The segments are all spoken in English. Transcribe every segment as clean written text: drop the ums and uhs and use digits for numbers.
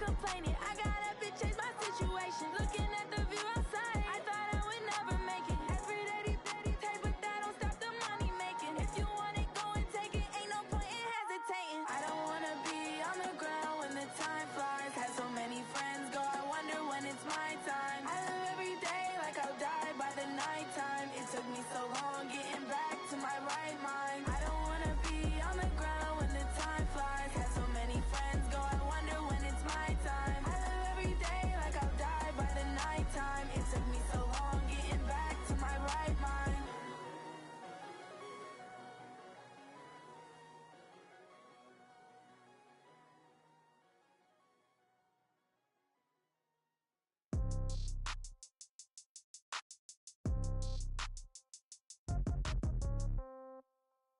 complaining. I got up and changed my situation. Looking at the view outside, I thought I would never make it. Every day they take, but that don't stop the money making. If you want it, go and take it. Ain't no point in hesitating. I don't wanna be on the ground when the time flies. Had so many friends go, I wonder when it's my time. I live every day like I'll die by the nighttime. It took me so long getting back to my right mind. I don't wanna be on the ground when the time flies. Had so many friends go, I wonder when it's my time. I live every day like I'll die by the nighttime. It took me so long getting back to my right mind.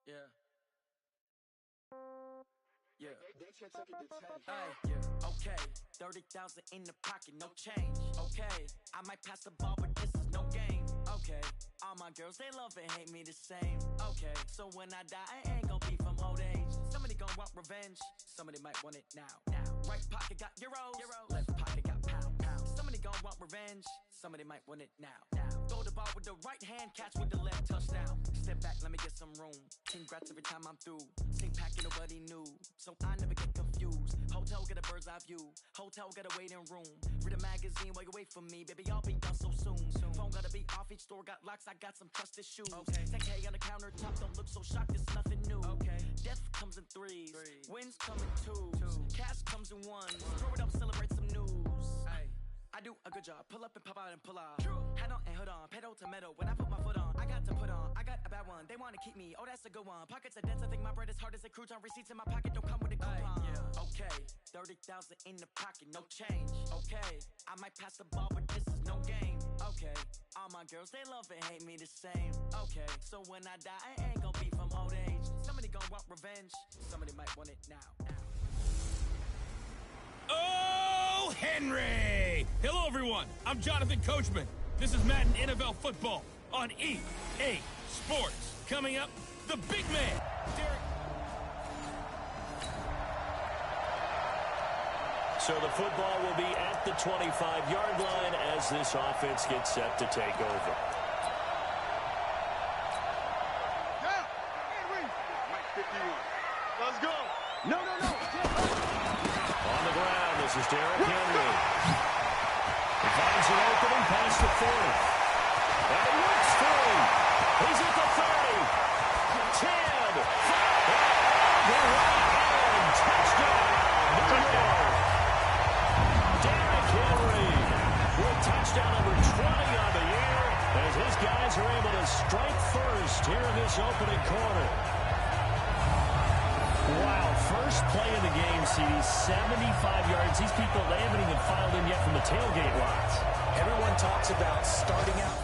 Yeah. Yeah. Hey, yeah. Okay. 30,000 in the pocket, no change. Okay. I might pass the ball, but this is no game. Okay. All my girls, they love and hate me the same. Okay. So when I die, I ain't gon' be from old age. Somebody gon' want revenge. Somebody might want it now. Right pocket got euros. Left pocket got pound. Somebody gon' want revenge. Somebody might want it now. Throw the ball with the right hand, catch with the left, touchdown. Step back, let me get some room. Congrats every time I'm through. Same packet, nobody knew, so I never get confused. Hotel get a bird's eye view. Hotel get a waiting room. Read a magazine while you wait for me, baby. I'll be done so soon. Phone gotta be off, each store got locks. I got some trusted shoes. 10K on the countertop, don't look so shocked. It's nothing new. Death comes in threes. Wins come in twos. Cash comes in ones. Throw it up, celebrate some news. I do a good job, pull up and pop out and pull out. Hat on and hood on, pedal to metal. When I put my foot on, I got to put on. I got a bad one, they wanna keep me. Oh, that's a good one. Pockets are dense, I think my bread is hard as a crouton. Receipts in my pocket don't come with a coupon. Okay, 30,000 in the pocket, no change. Okay, I might pass the ball, but this is no game. Okay, all my girls, they love and hate me the same. Okay, so when I die, I ain't gon' be from old age. Somebody gon' want revenge, somebody might want it now. Oh, Henry! Hello, everyone. I'm Jonathan Coachman. This is Madden NFL Football on EA Sports. Coming up, the big man, Derek. So the football will be at the 25-yard line as this offense gets set to take over. Yeah, Henry. Mike 51. Let's go. No. On the ground, this is Derek Henry. He finds an opening past the 40. And he works through. He's at the 30. 10. 5. The right end. Touchdown. Derek Henry with touchdown number 20 on the year as his guys are able to strike first here in this opening quarter. Wow, first play of the game, CD, 75 yards. These people, they haven't even filed in yet from the tailgate lots. Everyone talks about starting out.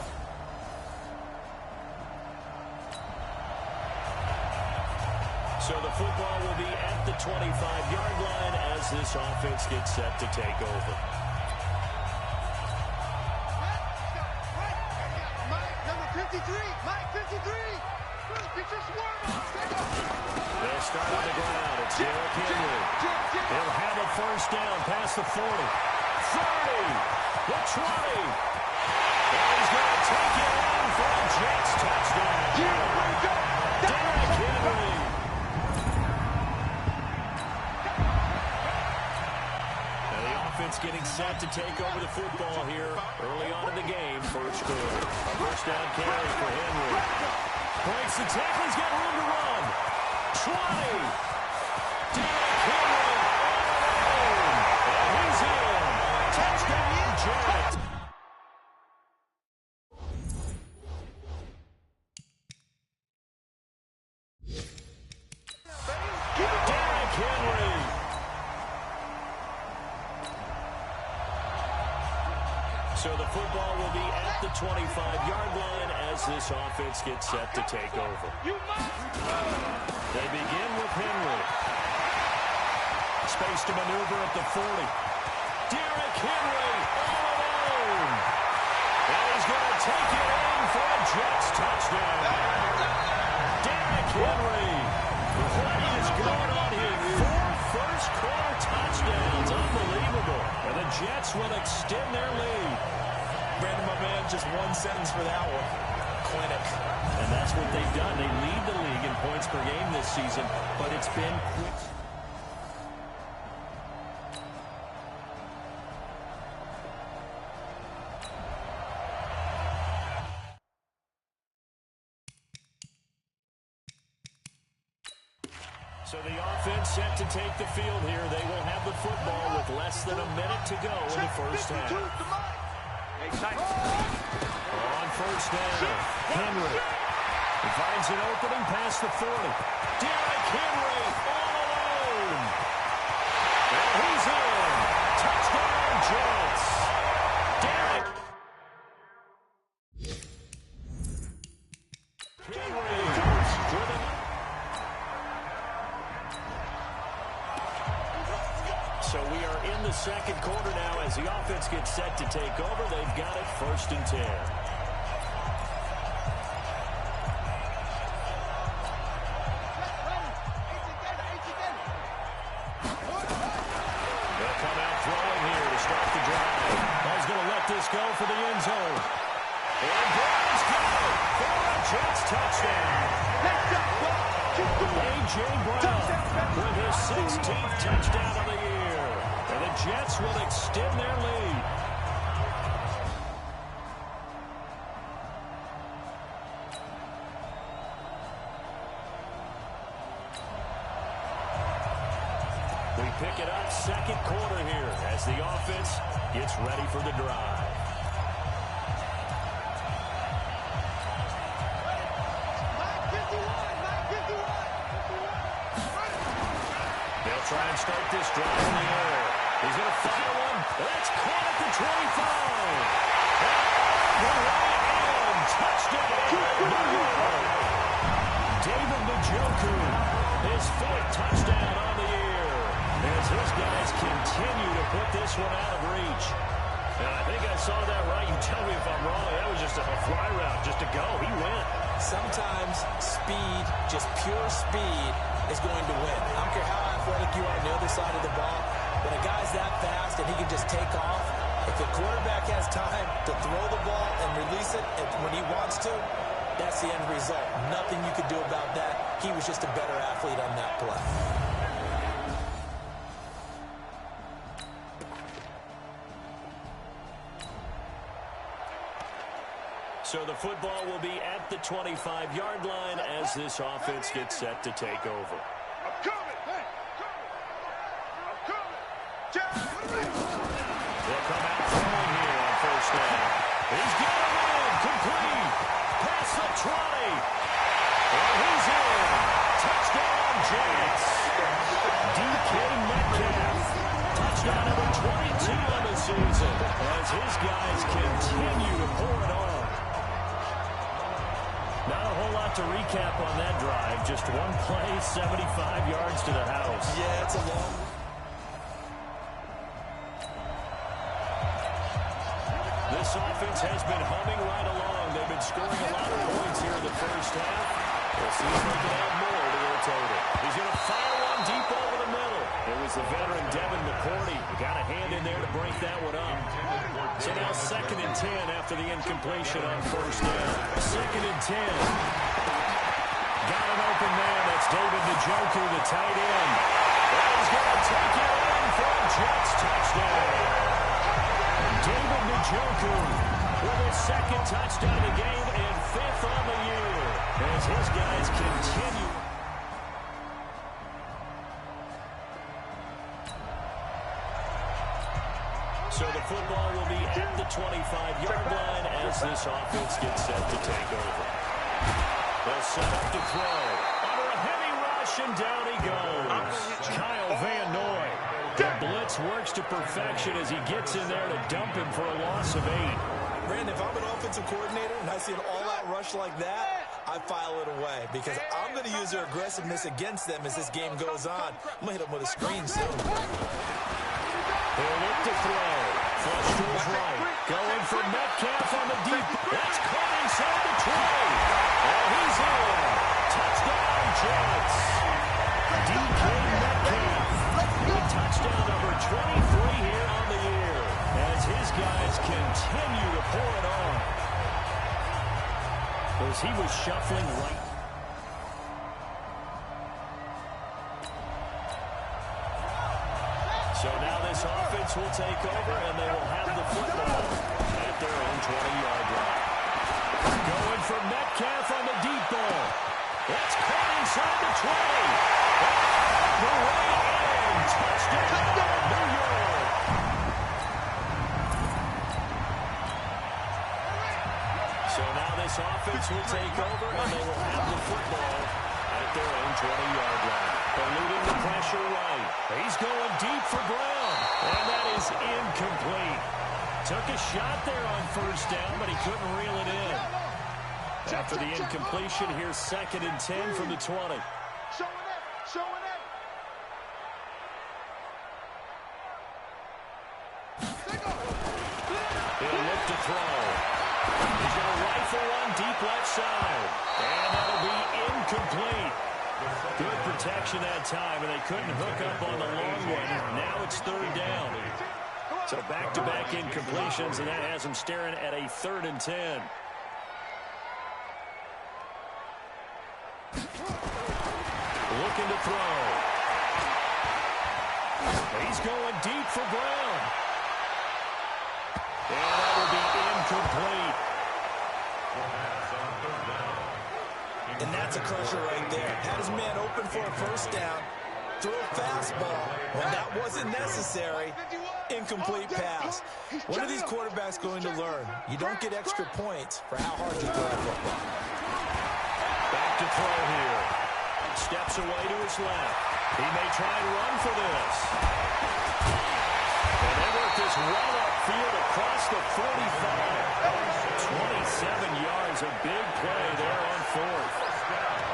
So the football will be at the 25-yard line as this offense gets set to take over. Mike, number 53. Mike 53. Get your swarm on. They'll start on the ground. It's Derek Henry. He'll have a first down past the 40. 30. The 20. And he's going to take it in for a Jets touchdown. Derek Henry. And the offense getting set to take over the football here early on in the game. First quarter. A first down carry for Henry. Breaks the tackle. He's got room to run. 20. Derek Henry. And he's in. Touchdown, Jets. Derek Henry. So the football will be at the 25-yard line as this offense gets set to take over. They begin with Henry. Space to maneuver at the 40. Derek Henry all alone. And he's going to take it in for a Jets touchdown. Derek Henry. What is going on here? 4 first-quarter touchdowns. Unbelievable. Jets will extend their lead. Brandon, my man, just one sentence for that one. Clinic. And that's what they've done. They lead the league in points per game this season, but it's been quick. So the offense set to take the field here. They will have the football with less than a minute to go in the first half. On first down, Henry. He finds an opening past the 40. Derrick Henry all alone. And he's in. Touchdown, Jets. Derrick Henry driven. So we are in the second quarter now as the offense gets set to take over. They've got it 1st and 10. They'll come out throwing here to start the drive. He's going to let this go for the end zone. And Brown's good for a Jets touchdown. A.J. Brown with his 16th touchdown of the year. And the Jets will extend their lead. We pick it up second quarter here as the offense gets ready for the drive. They'll try and start this drive in the air. He's going to fire one. That's caught at the 25. And touchdown. David Njoku, his 4th touchdown on the year. As his guys continue to put this one out of reach. And I think I saw that right. You tell me if I'm wrong. That was just a fly route, just to go. He went. Sometimes speed, just pure speed, is going to win. I don't care how athletic you are on the other side of the ball. When a guy's that fast and he can just take off, if the quarterback has time to throw the ball and release it when he wants to, that's the end result. Nothing you could do about that. He was just a better athlete on that play. So the football will be at the 25-yard line as this offense gets set to take over. They'll come out throwing here on first down. He's got him in, complete, past the 20. And he's in. Touchdown, Jets. DK Metcalf. Touchdown number 22 on the season as his guys continue to pour it on. Not a whole lot to recap on that drive. Just one play, 75 yards to the house. Yeah, it's a long... This offense has been humming right along. They've been scoring a lot of points here in the first half. We'll see if they can add more to their total. He's going to fire one deep over the middle. It was the veteran Devin McCourty who got a hand in there to break that one up. So now 2nd and 10 after the incompletion on first down. 2nd and 10. Got an open man. That's David Njoku, the tight end. And he's going to take it in for a Jets touchdown. David Njoku with his 2nd touchdown of the game and 5th on the year as his guys continue. So the football will be at the 25-yard line as this offense gets set to take over. They'll set up to throw. Under a heavy rush, and down he goes. Kyle Van Noy. The blitz works to perfection as he gets in there to dump him for a loss of 8. Brandon, if I'm an offensive coordinator and I see an all-out rush like that, I file it away because I'm going to use their aggressiveness against them as this game goes on. I'm going to hit them with a screen soon. They'll look to throw. Flush to his right. Going for Metcalf on the deep. That's caught inside the 20. And he's in. Touchdown, Jets. DK Metcalf with touchdown number 23 here on the year. as he was shuffling right. So now this offense will take over, and they will have the football at their own 20-yard line. Going for Metcalf on the deep ball. That's caught inside the 20. The way in. Touchdown, New York. So now this offense will take over, and they will have the football at their own 20-yard line. Eluding the pressure right. He's going deep for Brown, and that is incomplete. Took a shot there on first down, but he couldn't reel it in. After the incompletion, here's 2nd and 10 from the 20. He'll look to throw. He's going to rifle one deep left side. And that'll be incomplete. Good protection that time, and they couldn't hook up on the long one. Now it's 3rd down. So back-to-back incompletions, and that has them staring at a 3rd and 10. Looking to throw. He's going deep for Brown. And that will be incomplete. And that's a crusher right there. Had his man open for a first down. Throw a fastball when that wasn't necessary. Incomplete pass. What are these quarterbacks going to learn? You don't get extra points for how hard you throw a football. Back to throw here. Steps away to his left. He may try and run for this. And they work this well upfield across the 45. 27 yards, a big play there on 4th.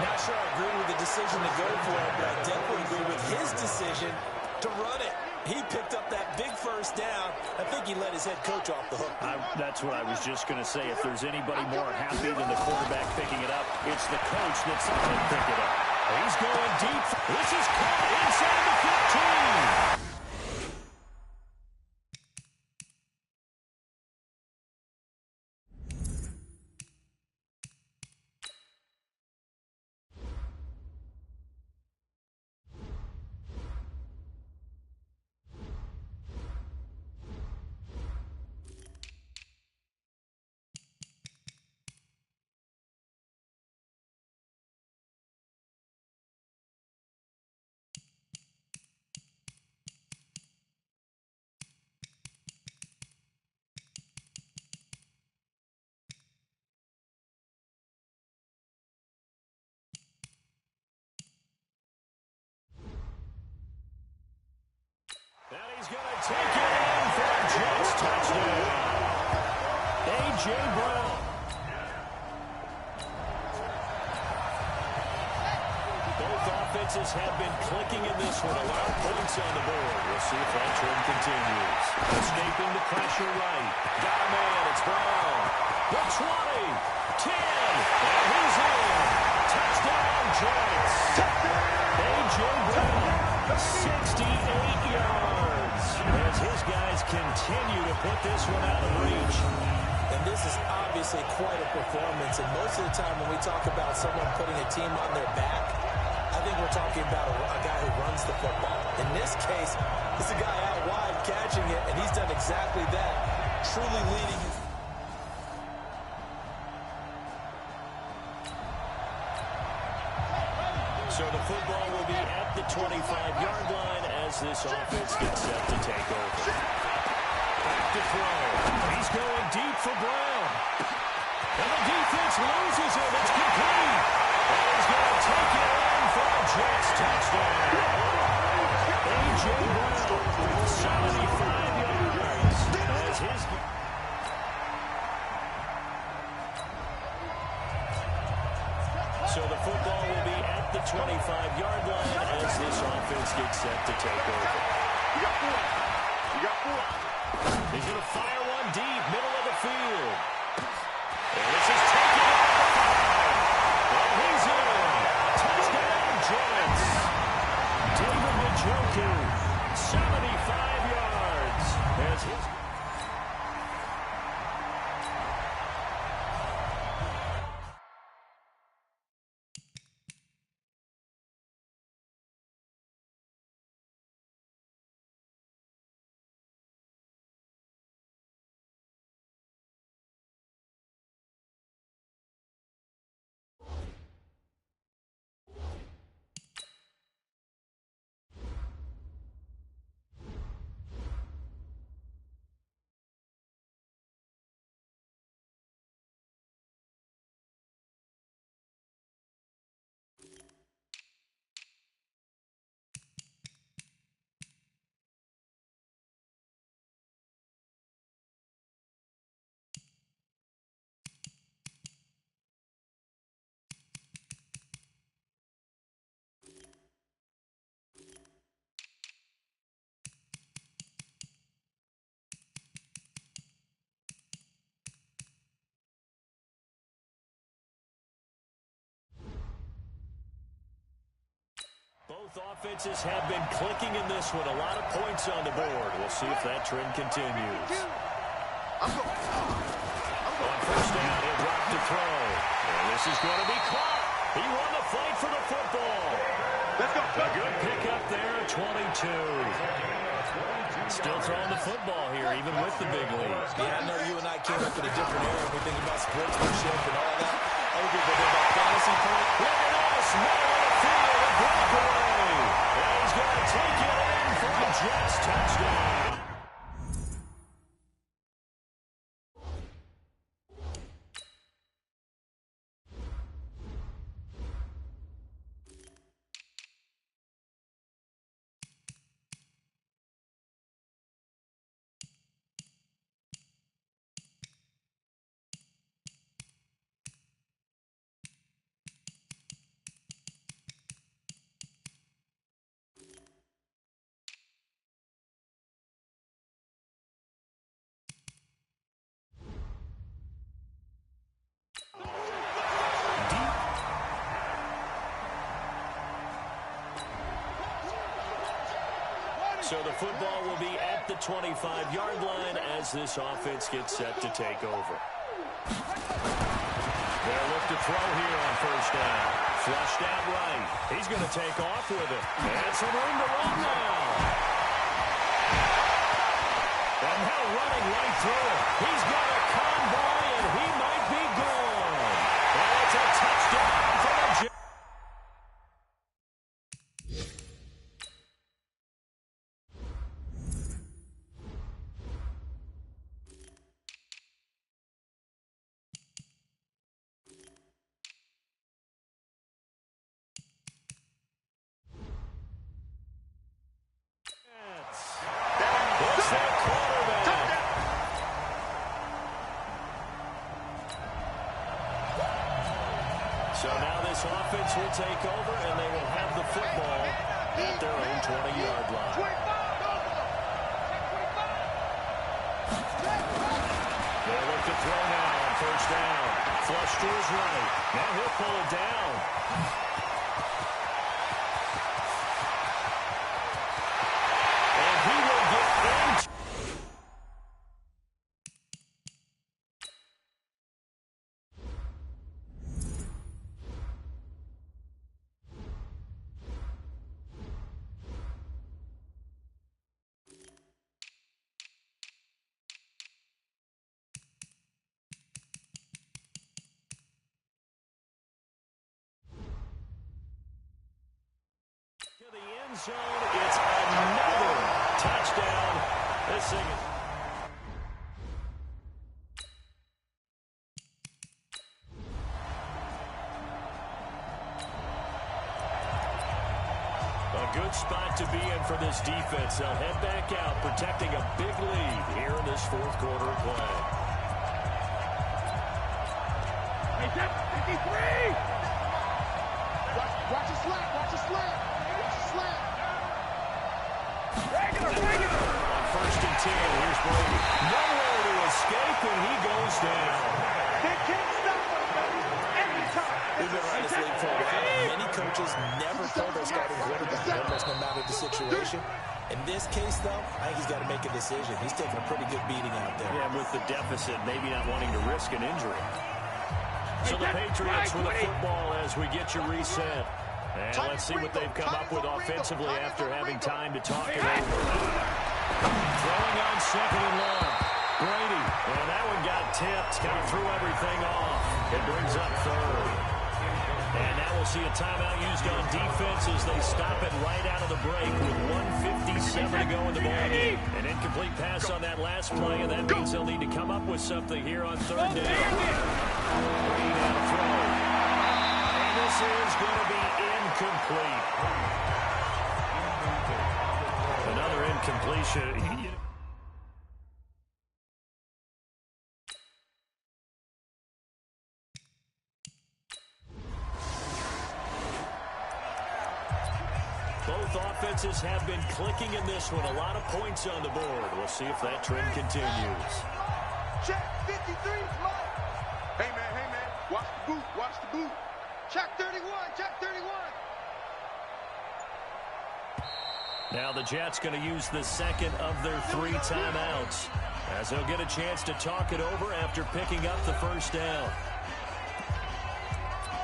Not sure I agree with the decision to go for it, but I definitely agree with his decision to run it. He picked up that big first down. I think he let his head coach off the hook. That's what I was just going to say. If there's anybody more happy than the quarterback picking it up, it's the coach that saw him pick it up. He's going deep. This is caught inside the 15. He's going to take it in for a Jets touchdown. A.J. Brown. Both offenses have been clicking in this one. A lot of points on the board. We'll see if that trend continues. Escaping the pressure right. Got a man. It's Brown. The 20. 10. And he's in. Touchdown, Jets. A.J. Brown. 68 yards as his guys continue to put this one out of reach. And this is obviously quite a performance. And most of the time when we talk about someone putting a team on their back, I think we're talking about a guy who runs the football. In this case, it's a guy out wide catching it, and he's done exactly that, truly leading. So the football will be at the 25-yard line as this offense gets set to take over. Back to throw. He's going deep for Brown. And the defense loses it. It's complete. And he's going to take it in for a Jets touchdown. A.J. Brown, 75 yards as his... So the football will be at the 25-yard line as this offense gets set to take over. He's going to fire one deep, middle of the field. And this is taken at the 5. And he's in. Touchdown, Jets. David Njoku, 75 yards. As his... Both offenses have been clicking in this one. A lot of points on the board. We'll see if that trend continues. On first down, he'll drop to throw. And this is going to be caught. He won the fight for the football. Let's go. A good pickup there, 22. Still throwing the football here, even with the big lead. Yeah, I know you and I came up in a different era when we think about sportsmanship and all that. Other people think about fantasy points. Look at this, middle of the field, a breakaway. And he's going to take it in for a Jets touchdown. So the football will be at the 25-yard line as this offense gets set to take over. They'll look to throw here on first down. Flushed out right. He's going to take off with it. And some room to run now. And now running right through it. He's got a convoy, and he might be gone. And it's a touchdown for the Jets. So now this offense will take over, and they will have the football at their own 20-yard line. They'll look to throw now on first down. Flush to his right. Now he'll pull it down. And he will get into. The end zone, it's another touchdown. This thing is... A good spot to be in for this defense. They'll head back out, protecting a big lead here in this fourth quarter of play. Hey, 53! Watch the slant, watch the slant. On first and 10, here's Brady. Nowhere to escape, and he goes down. They can't stop us, baby. Every time. We've been around this league for a while, and many coaches never pull their starting quarterback, almost no matter the situation. In this case, though, I think he's got to make a decision. He's taking a pretty good beating out there. Yeah, with the deficit, maybe not wanting to risk an injury. So the Patriots with the football as we get you reset. And let's see what they've come up with offensively after having time to talk it over. Throwing on second and long. Brady, and that one got tipped, kind of threw everything off. It brings up third. And now we'll see a timeout used on defense as they stop it right out of the break with 1:57 to go in the ballgame. An incomplete pass on that last play, and that means they'll need to come up with something here on third down. Brady now to throw. And this is going to be incomplete. Another incompletion. Both offenses have been clicking in this one. A lot of points on the board. We'll see if that trend continues. Check 53, Mike. Hey, man. Watch the boot. Check 31. Now the Jets going to use the second of their 3 timeouts, as they'll get a chance to talk it over after picking up the first down.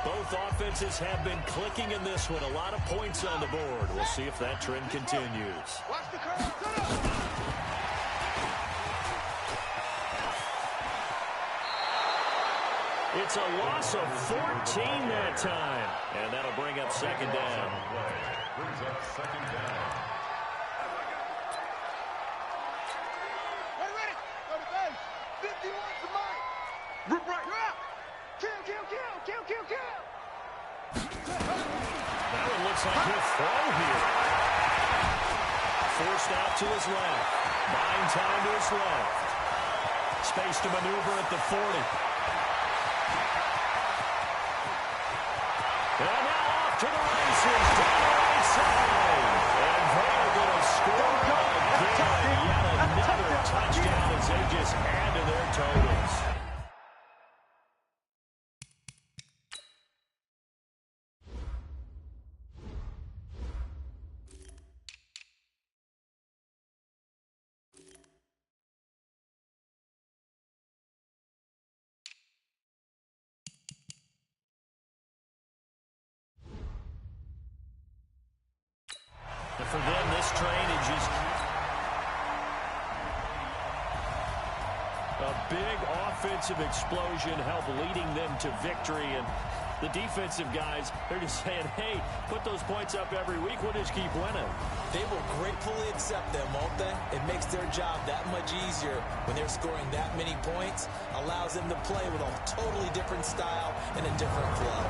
Both offenses have been clicking in this one. A lot of points on the board. We'll see if that trend continues. Watch the curve. It's a loss of 14 that time, and that'll bring up second down. Brings up second down. We're ready. Go to base. 51 to Mike. Rip right. Yeah. Kill, kill, kill, kill, kill, kill. That one looks like he'll throw here. Forced out to his left. Buying time to his left. Space to maneuver at the 40. And now off to the races, down the right side. And they're going to score again. Yet another touchdown as they just add to their totals. And for them, this train is just a big offensive explosion, help leading them to victory. And the defensive guys, they're just saying, hey, put those points up every week. We'll just keep winning. They will gratefully accept them, won't they? It makes their job that much easier when they're scoring that many points. Allows them to play with a totally different style and a different flow.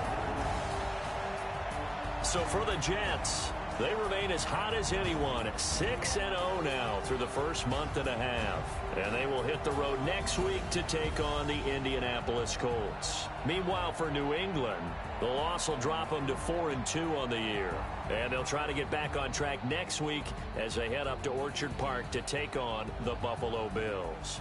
So for the Jets, they remain as hot as anyone, 6-0 now through the first month and a half. And they will hit the road next week to take on the Indianapolis Colts. Meanwhile, for New England, the loss will drop them to 4-2 on the year. And they'll try to get back on track next week as they head up to Orchard Park to take on the Buffalo Bills.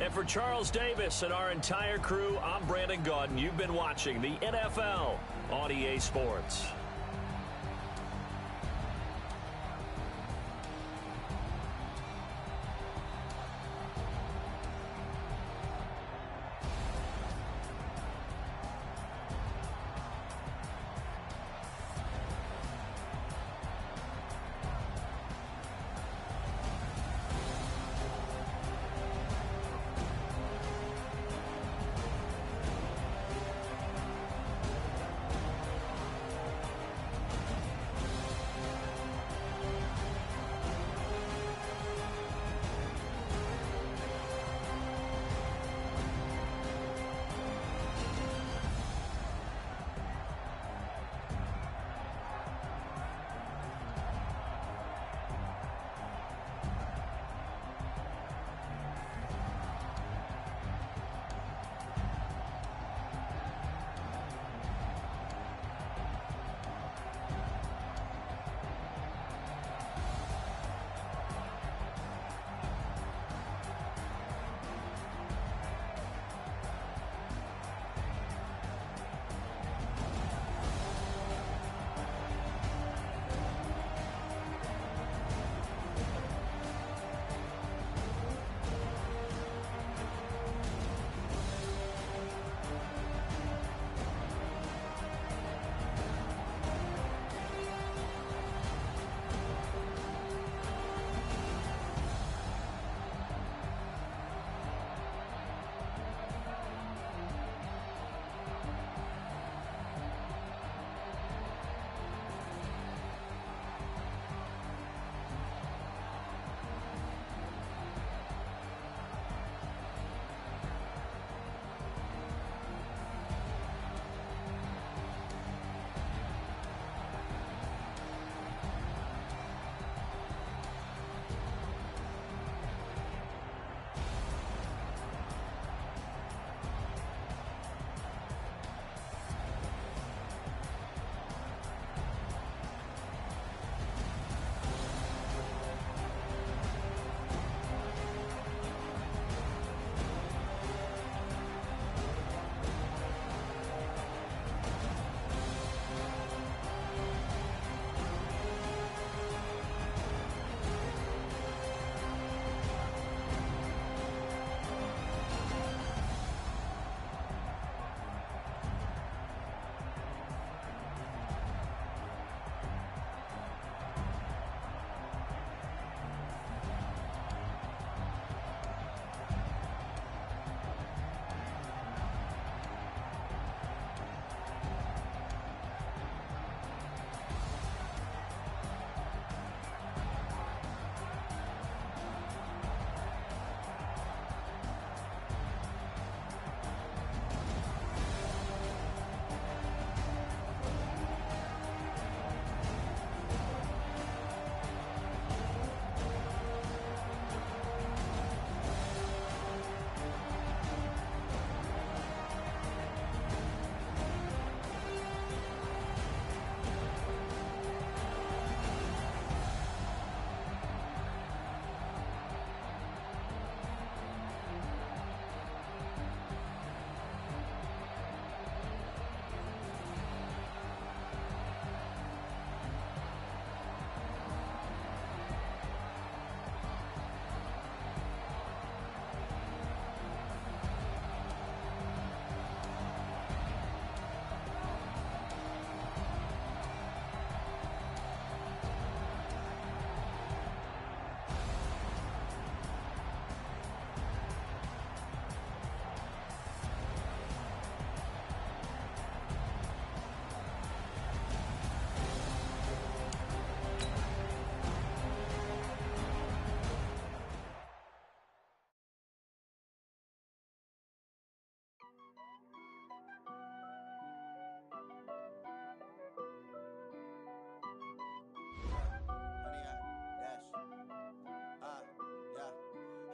And for Charles Davis and our entire crew, I'm Brandon Gaudin. You've been watching the NFL on EA Sports.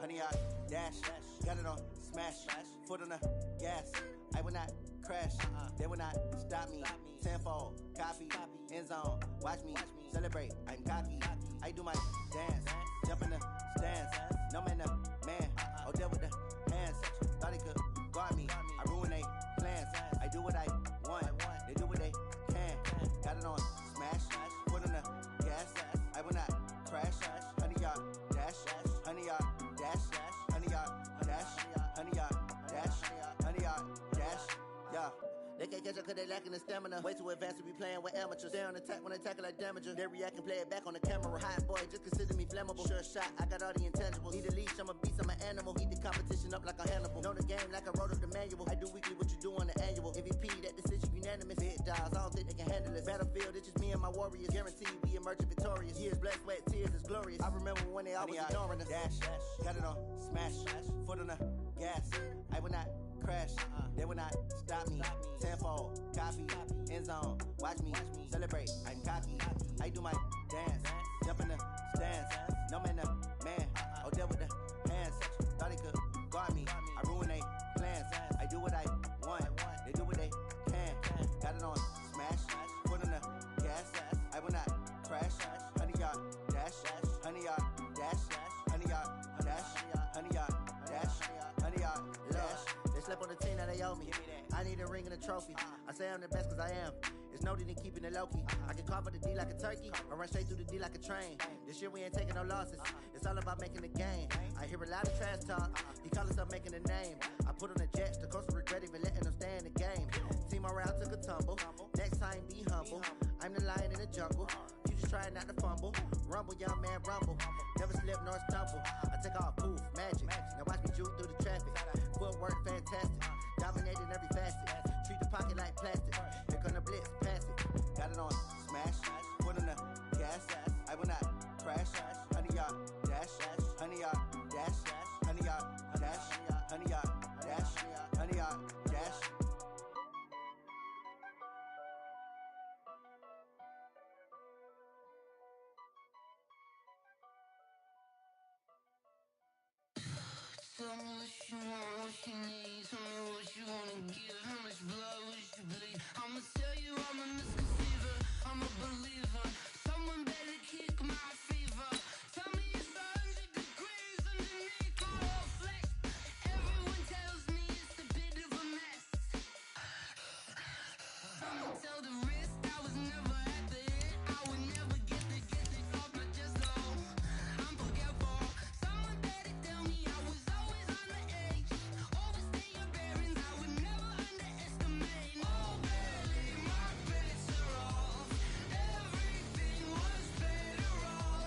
100-yard dash. Got it on smash. Foot on the gas. I will not crash. They will not stop me. Tenfold, copy, end zone. Watch me celebrate. I'm cocky. I do my dance. Jump in the stands. No man, no man. Oh, deal with the hands. Thought he could guard me. I ruin they plans. I do what I want. They do what they can. Got it on smash. Foot on the gas. I will not crash. 100-yard dash. 100-yard dash. 100-yard dash. 100-yard dash. 100-yard dash. Yeah. They can't catch up cause they lacking the stamina. Way too advanced to be playing with amateurs. Stay on attack when they tackle like damager. They react and play it back on the camera. Hot boy, just consider me flammable. Sure shot, I got all the intangibles. Need a leash, I'm a beast, I'm an animal. Heat the competition up like a Hannibal. Know the game like I wrote up the manual. I do weekly what you do on the annual. MVP, that decision unanimous. Big dials, I don't think they can handle this. Battlefield, it's just me and my warriors. Guaranteed we emerging victorious. Years, blood, sweat, tears, it's glorious. I remember when they always ignoring us. Dash, got it on smash. Foot on the gas. I will not crash. They will not stop me. Tenfold, copy, end zone. Watch me celebrate. I'm cocky. I do my dance. Jump in the stands. No man, no man. Oh, deal with the hands. Thought he could guard me. I ruin they plans. I do what I want. They do what they can. Got it on smash. Foot on the gas. I will not crash. 100-yard dash. 100-yard dash. 100-yard dash. 100-yard dash. 100-yard dash. They slept on the team that they owe me. I need a ring and a trophy. I say I'm the best cause I am. It's noted in keeping it low-key. I can carve up the D like a turkey or run straight through the D like a train. This year we ain't taking no losses. It's all about making the game. I hear a lot of trash talk. He call himself making a name. I put on the jets. The coach will regret even letting them stay in the game. Team morale took a tumble. Next time be humble. I'm the lion in the jungle. You just trying not to fumble. Rumble, young man, rumble. Never slip nor stumble. I take off, poof, magic. Now watch me juke through the traffic. Footwork fantastic. Dominating every facet. Treat the pocket like plastic. Here come the blitz, pass it. Got it on smash. Foot on the gas. I will not crash. 100-yard dash. 100-yard dash. 100-yard dash. 100-yard dash. 100-yard dash. Tell me what you want, what you need. Tell me what you wanna give. How much blood would you bleed? I'ma tell you I'm a misconceiver. I'm a believer. Someone better kick my fever. Tell me it's 100 degrees underneath my whole flesh. Everyone tells me it's a bit of a mess. I'ma tell the risk I was never at the hit. I would never get it off my chest though. I'm forgetful. Someone better tell me I was always on the edge. Overstay your bearings, I would never underestimate. Oh baby, my bets are off. Everything was better off.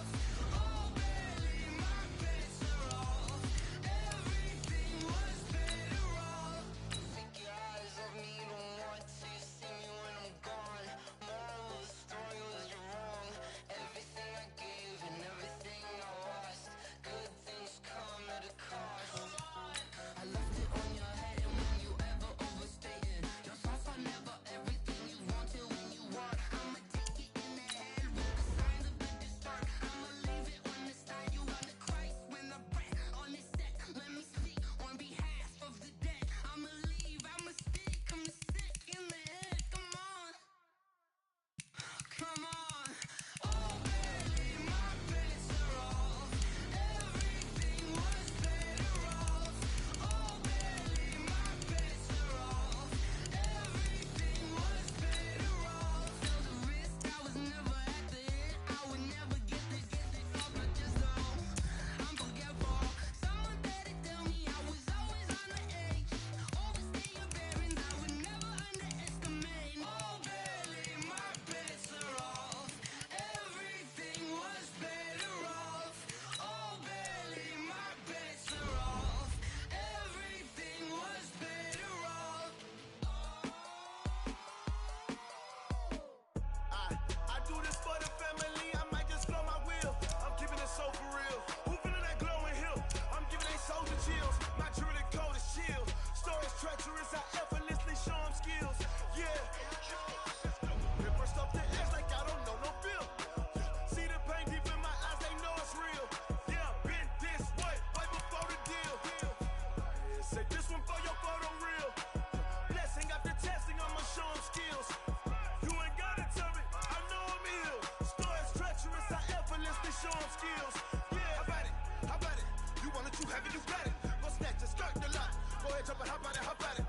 up and hop at it.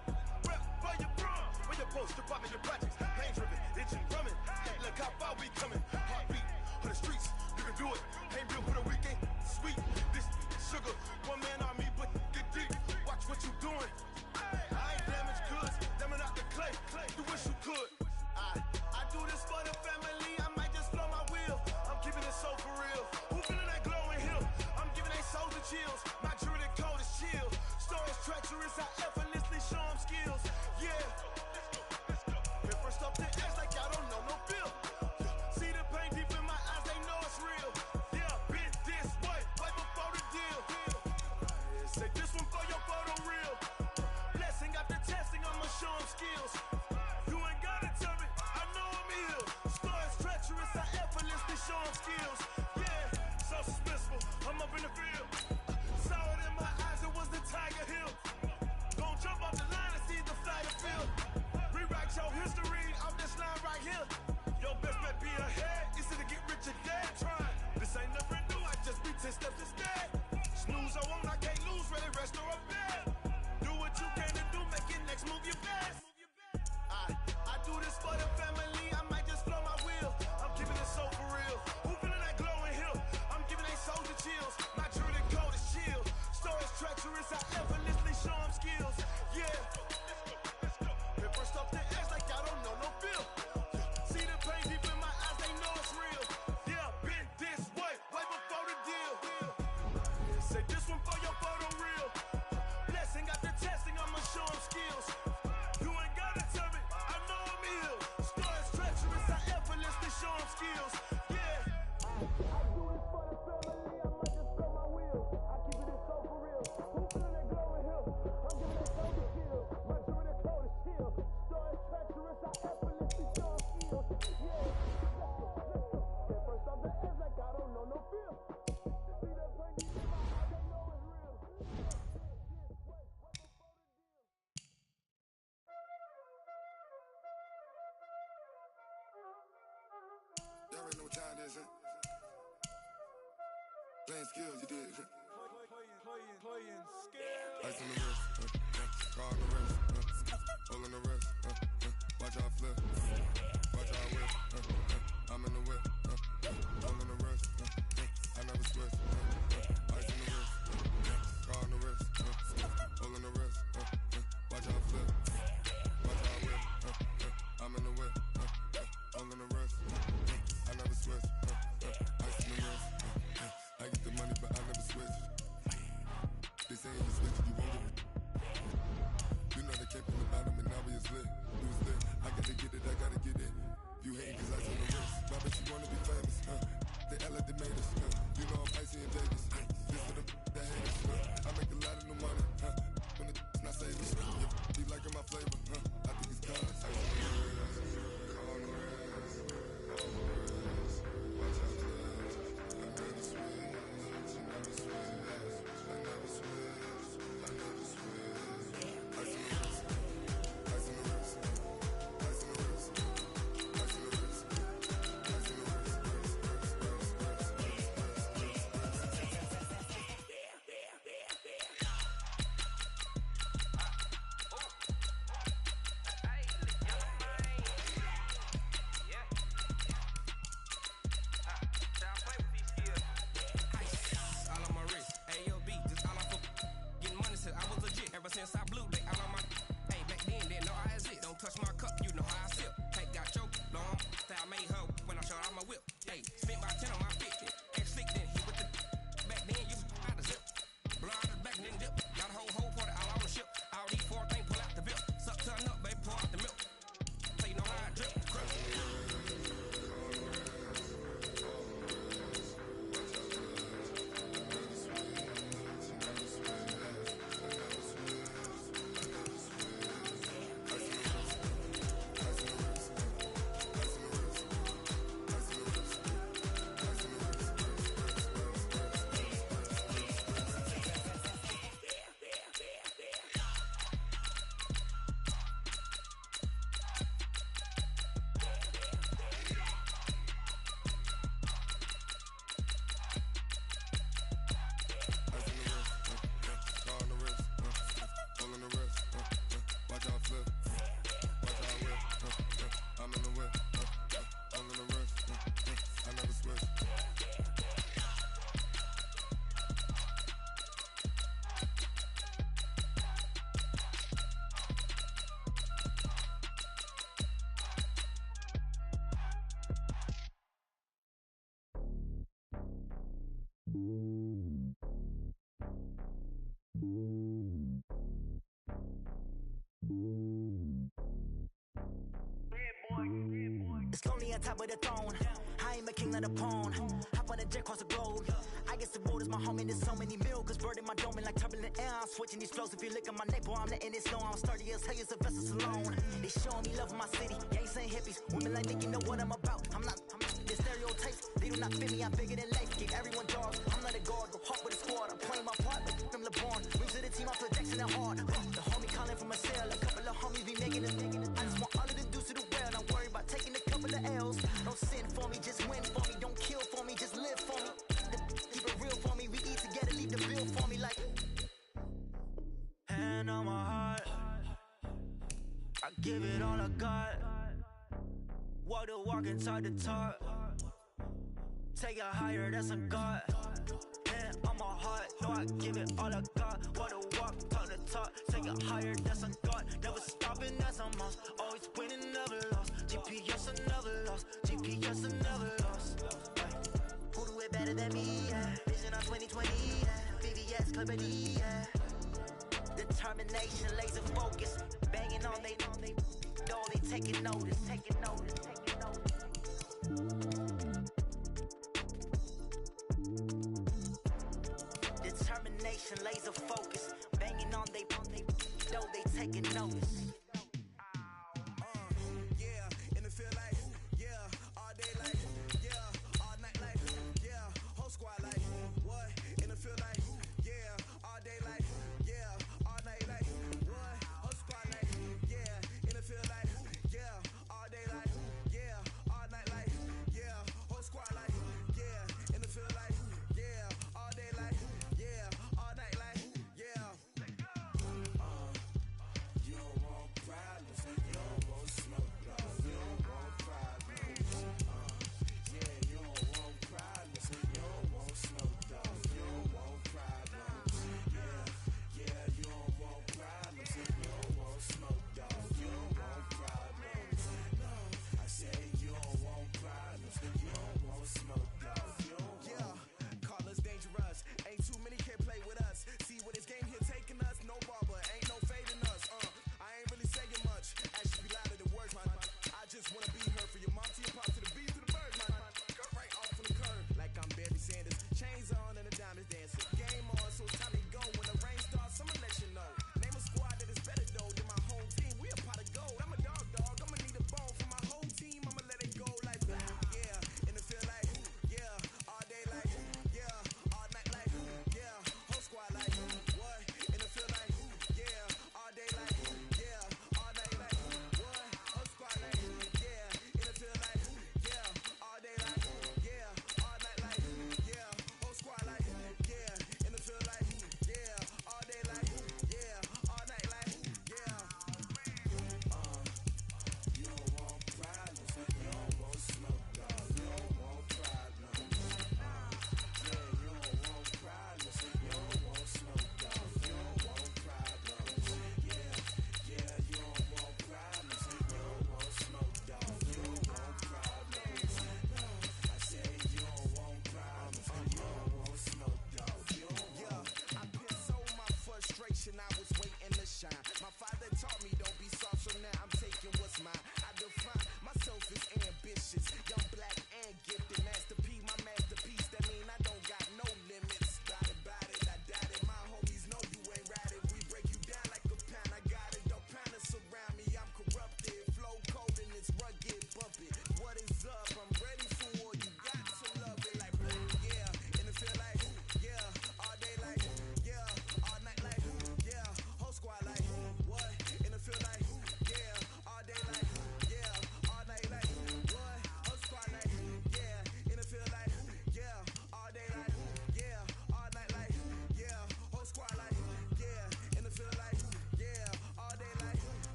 Rep for your bro, when your poster popping your projects. Pain driven, itching, drumming. Hey, look how far we coming. Heartbeat on the streets, you can do it. Ain't built for the weekend, sweet. This sugar, one man army, but get deep. Watch what you doing. I ain't damaged goods, damn out the clay. You wish you could. I do this for the family. I might just blow my wheel. I'm keeping it so for real. Who feeling that glowing hill? I'm giving they souls the chills. My jewelry the cold is chill. Stories treacherous, I effortlessly show them skills. Yeah. Hit first up the edge like I don't know no feel. See the pain deep in my eyes, they know it's real. Yeah, been this way, right before the deal. Say this one for your photo real. Blessing after testing, I'ma show them skills. You ain't gotta tell me, I know I'm ill. Stories treacherous, I effortlessly show them skills. Yeah, so suspenseful, I'm up in the field. Saw it in my eyes, it was the Tiger Hill. Don't jump off the line and see the fly the field. Rewrite your history off this line right here. Your best bet be ahead, easy to get rich or dead. Try, this ain't never new, I just be 10 steps instead. Snooze I won't, I can't lose, ready, rest or a bed. Do what you can to do, make it next move your best. I do this for the family, I might just blow my wheel. I'm keeping it so for real. Who feeling that glowing hill? I'm giving they souls the chills. My jewelry cold is chill. Stories treacherous, I effortlessly show them skills. Yeah. Hit first up the edge like I don't know no feel. See the pain deep in my eyes, they know it's real. Yeah, been this way, way before the deal. Say this one for your photo real. Blessing after testing, I'ma show them skills. You ain't gotta tell me, I know I'm ill. Stories treacherous, I effortlessly show them skills. Yeah. I do it for the family, I might just blow my wheel. I keep it so for real. Who feeling that glowing hill? I'm giving that soul the chill. My jewelry the cold is chill. Stories treacherous, I effortlessly show them skills. Yeah. Let's go. Hit first off the edge like I don't know no feel. See that pain deep in my eyes, they know it's real. Y'all already know what time it is, huh? Playing skills, you did. Playing skills. Ice on the wrist, car on the wrist, hole in the wrist, watch out flip, watch out whip, I'm in the whip, hole in the wrist, I never switch, ice on the wrist, car on the wrist, hole in the wrist, watch out flip, watch out whip, I'm in the whip, hole in the wrist, I never switch, ice on the wrist, I get the money but I never switch. They saying you switch, you won't get it. You know they came from the bottom and now we is lit. You was lit, I gotta get it, I gotta get it. You hating cause I on the wrist. My bitch, you wanna It's lonely on top of the throne. I am a king of the pawn. Hop on a jet across the globe. I guess the road is my home and there's so many mil. Cause bird in my dome and like turbulent air. I'm switching these flows. If you look at my neck, boy, I'm letting it slow. I'm sturdy as hell as a vessel alone. They showing me love in my city. Gangs and hippies. Women like Nicky know what I'm about. I'm not the stereotypes. They do not fit me. I'm bigger than life. Give everyone dogs. I'm not a guard. Go hard with the squad. I'm playing my part like from LeBron. Rings to the team. I'm Jackson and hard. The homie calling from a cell. A couple of homies be making us. I just want all of the dudes to the well. Don't worry about taking a couple of L's. Don't sin for me, just win for me. Don't kill for me, just live for me. Keep it real for me. We eat together, leave the bill for me like. Hand on my heart, I give it all I got. Walk the walk inside the talk. Take it higher, that's a God. Hand on my heart, no, I give it all I got. Walk the walk, talk the talk. Take it higher, that's a God. Never stopping, that's a must. Always winning, never lost. GPS, I never lost. GPS, I never lost. Who do it better than me? Yeah. Vision on 2020. Yeah. VVS, Clarity. Yeah. Determination, laser focus. Banging on they know they taking notice. Taking notice. Taking notice. Determination, laser focus. Banging on they know they taking notice. Yeah, in the field like, yeah, all day like, yeah, all night like, yeah, whole squad like, what? In the field like, yeah, all day like, yeah, all night like, what? Whole squad like, yeah, in the field like, yeah, all day like, yeah, all night like, yeah, whole squad like, yeah, in the field like, yeah, all day like, yeah, all night like, yeah. You don't want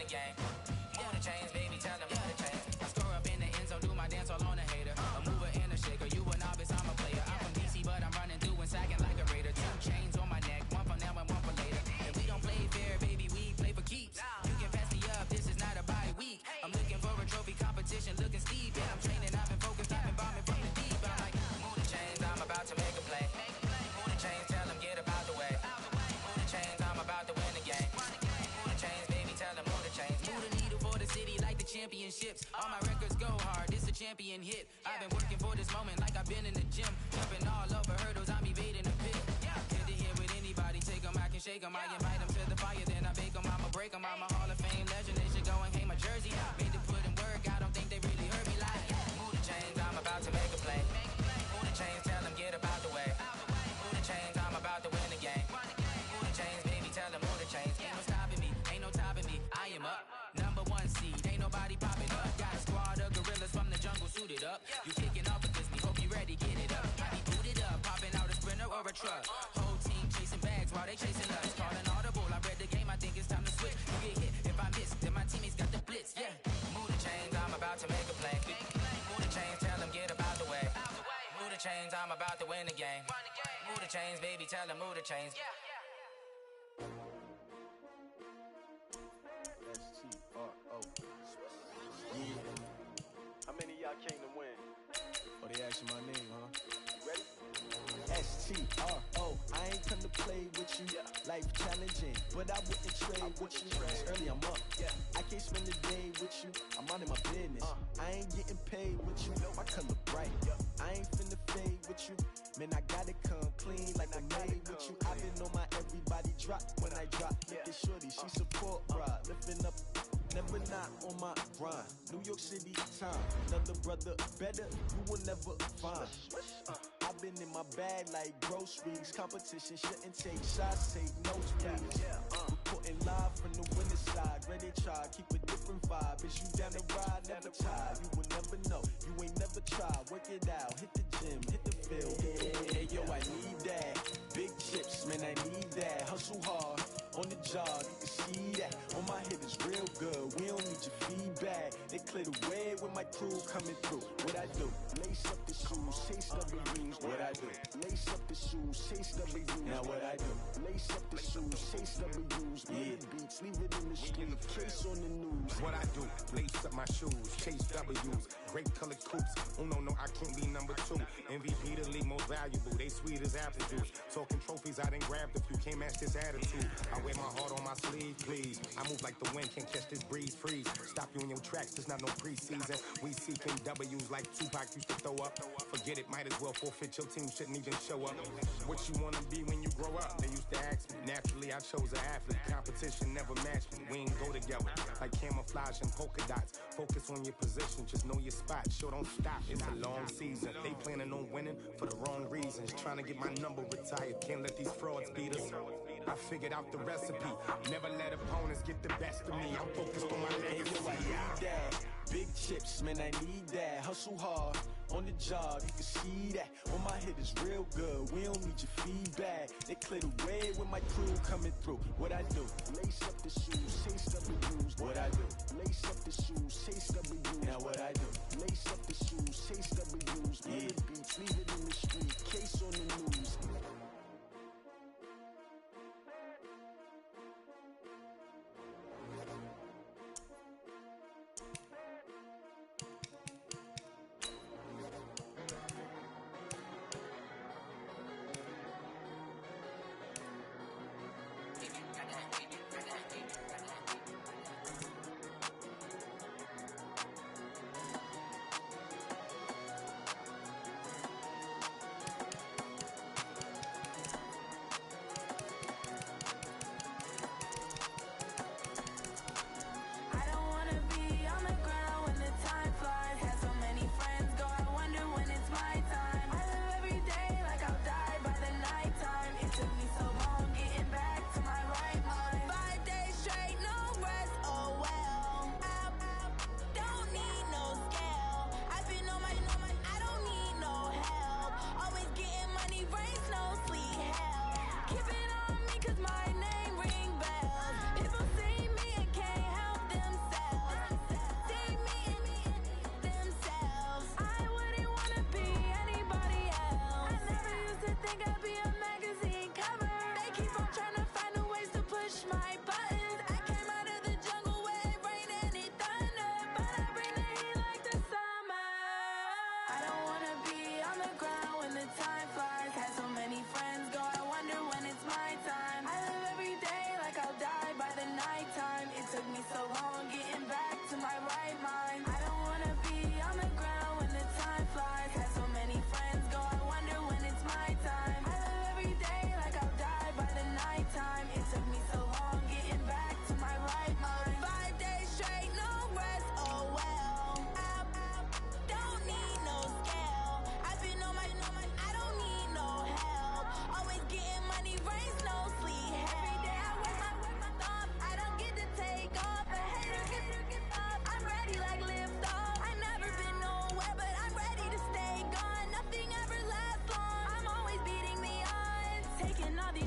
the game. Move the chains, baby, tell them move the chains. I score up in the end zone, do my dance all on a hater. A mover and a shaker, you a novice, I'm a player. I'm from DC, but I'm running through and sagging like a raider. 2 chains on my neck, one for now and one for later. And we don't play fair, baby, we play for keeps. You can pass me up, this is not a bye week. I'm looking for a trophy competition, looking steep. And I'm training, I've been focused, I've been bombing from the deep. I'm like, move the chains, I'm about to make a play. Move the chains, tell them get up out the way. Move the chains, I'm about to win the game. Move the chains, baby, tell them move the chains. Move the needle for the city like the championships. All my records go hard, this a champion hit. I've been working for this moment like I've been in the gym. Jumping all over hurdles, I'm evading the pit. Good to hear with anybody, take them, I can shake them. I invite them to the fire, then I bake them, I'ma break them. I'm a Hall of Fame legend, they should go and hang my jersey. Made to put in work, I don't think they really heard me like. Move the chains, I'm about to make a play. Move the chains, tell them get up out the way. Move the chains, I'm about to win the game. Move the chains, baby, tell them move the chains. Ain't no stopping me, ain't no topping me. I am up, #1 seed, ain't nobody popping up. Got a squad of gorillas from the jungle suited up. You kicking off against me, hope you ready, get it up. I be booted up, popping out a sprinter or a truck. Whole team chasing bags while they chasing us. Calling audible, I read the game, I think it's time to switch. You get hit, if I miss, then my teammates got the blitz, yeah. Move the chains, I'm about to make a play. Move the chains, tell them get up out the way. Move the chains, I'm about to win the game. Move the chains, baby, tell them move the chains. S-T-R-O. How many of y'all came to win? Oh, they asking my name, huh? You ready? S-T-R-O. I ain't come to play with you. Life challenging, but I wouldn't trade with you. It's early, I'm up. I can't spend the day with you. I'm out of my business. I ain't getting paid with you. My color bright. I ain't finna fade with you. Man, I gotta come clean like I made with you. I've been on my everybody drop when I drop. Look at shorty, she support ride. Lifting up, never not on my grind. New York City time, another brother better, you will never find. I've been in my bag like groceries. Competition shouldn't take shots, take notes, please. Reporting live from the winter side. Ready to try, keep a different vibe. Is you down the ride, never tired. You will never know, you ain't never tried. Work it out, hit the gym, hit the field. Hey yo, I need that. Big chips, man, I need that. Hustle hard, on the job, you can see that. On my hit is real good, we don't need your feedback. They clear the way with my crew coming through. What I do? Lace up the shoes, chase W's. What I do? Lace up the shoes, chase W's. Now what I do? Lace up the shoes, chase W's. Yeah, beats, leave it in the street, case on the news. What I do? Lace up my shoes, chase W's. Great colored coops. Oh no, I can't be number 2. MVP the league most valuable. They sweet as apple juice. Talking trophies, I done grabbed a few. Can't match this attitude. I wear my heart on my sleeve, please. I move like the wind, can't catch this breeze. Freeze. Stop you in your tracks. There's not no preseason. We seeking W's like Tupac used to throw up. Forget it, might as well forfeit. Your team shouldn't even show up. What you wanna be when you grow up? They used to ask me. Naturally, I chose an athlete. Competition never matched me. We ain't go together like camouflage and polka dots. Focus on your position, just know your spot. Sure, don't stop. It's a long season. They planning on winning for the wrong reasons. Trying to get my number retired. Can't let these frauds beat us. I figured out the recipe. Never let opponents get the best of me. I'm focused on my legacy. I need that. Big chips, man, I need that. Hustle hard, on the job, you can see that. On my hit is real good, we don't need your feedback. They clear the way with my crew coming through. What I do? Lace up the shoes, chase W's. What I do? Lace up the shoes, chase W's. Now what I do? Lace up the shoes, chase W's. Yeah, beats, leave it in the street, case on the news. Keep it on me 'cause my name ring bells. People see me and can't help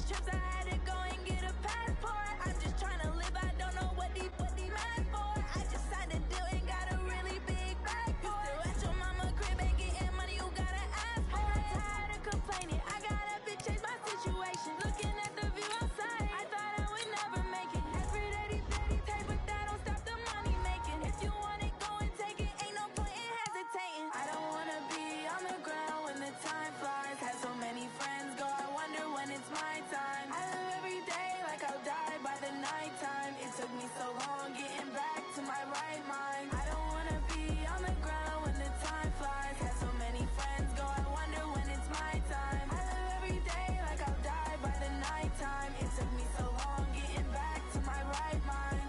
trips, I had to go and get a passport. I'm just trying to live, I don't know what these mad for. I just signed a deal and got a really big bag for it. You still at your mama crib and getting money, you gotta ask for it. I'm tired of complaining, I gotta bitch change my situation. Looking at the view outside, I thought I would never make it. Every day they take, but that don't stop the money making. If you want it, go and take it, ain't no point in hesitating. I don't wanna be on the ground when the time flies. Had so many friends go, I wonder when it's my time. I live every day like I'll die by the nighttime. It took me so long getting back to my right mind. I don't wanna be on the ground when the time flies. Had so many friends go, I wonder when it's my time. I live every day like I'll die by the nighttime. It took me so long getting back to my right mind.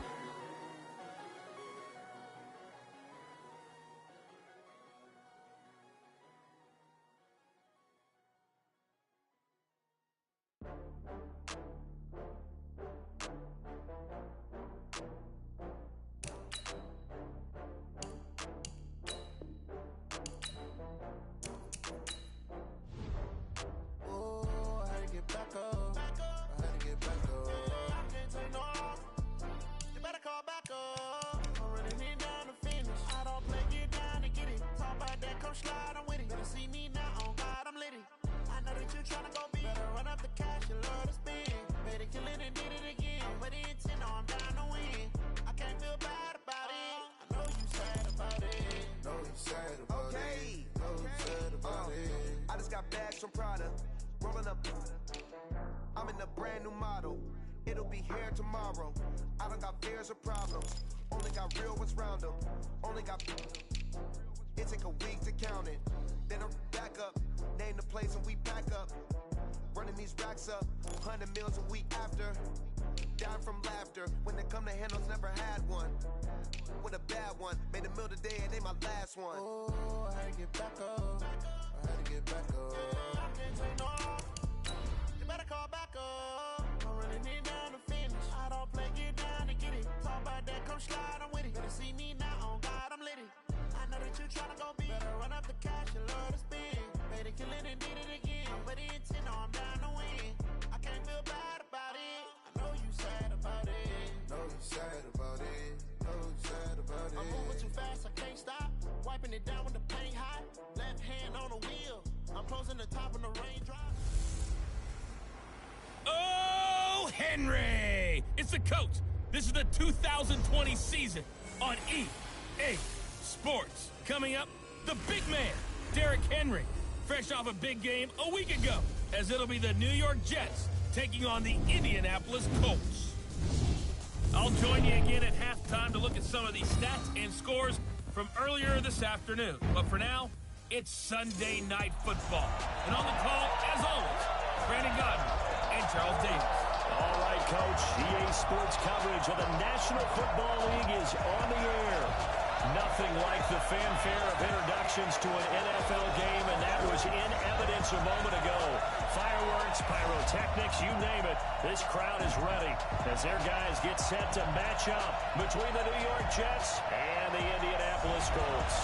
Oh, I had to get back up. I had to get back up. I can't take no loss. You better call back up. I'm running it down to finish. I don't play, get down to get it. Talk about that, come slide, I'm with it. Better see me now, on God, I'm litty. I know that you tryna go big. Better run up the cash, you love to spend. Better kill it and did it again. But the intent, no, I'm down to win. I can't feel bad about it. I know you sad about it. Know you sad about it. Know you sad about it. I just got bags from Prada. Rolling up. I'm in a brand new model. It'll be here tomorrow. I don't got fears or problems. Only got real ones round them. Only got. It take a week to count it. Then I'm back up. Name the place and we pack up. Running these racks up. 100 meals a week after. Down from laughter. When they come to handles, never had one. With a bad one. Made a meal today and they my last one. Oh, I had to get back up. I had to get back up. I can't take no loss. You better call back up. I'm running it down to finish. I don't play, get down to get it. Talk about that, come slide, I'm with it. Better see me now, on God, I'm litty. I know that you tryna go big. Better run up the cash, you love to spend. Better kill it and did it again. But the intent, no, I'm down to win. I can't feel bad about it. I know you sad about it. Know you sad about it. Know you sad about it. I'm moving too fast, I can't stop. Wiping it down when the paint hot. Left hand on the wheel. I'm closing the top of the raindrop. Oh, Henry! It's the coach. This is the 2020 season on EA Sports. Coming up, the big man, Derrick Henry, fresh off a big game a week ago, as it'll be the New York Jets taking on the Indianapolis Colts. I'll join you again at halftime to look at some of these stats and scores from earlier this afternoon. But for now, it's Sunday Night Football. And on the call, as always, Brandon Godden and Charles Davis. All right, Coach. EA Sports coverage of the National Football League is on the air. Nothing like the fanfare of introductions to an NFL game, and that was in evidence a moment ago. Fireworks, pyrotechnics, you name it. This crowd is ready as their guys get set to match up between the New York Jets and the Indianapolis Colts.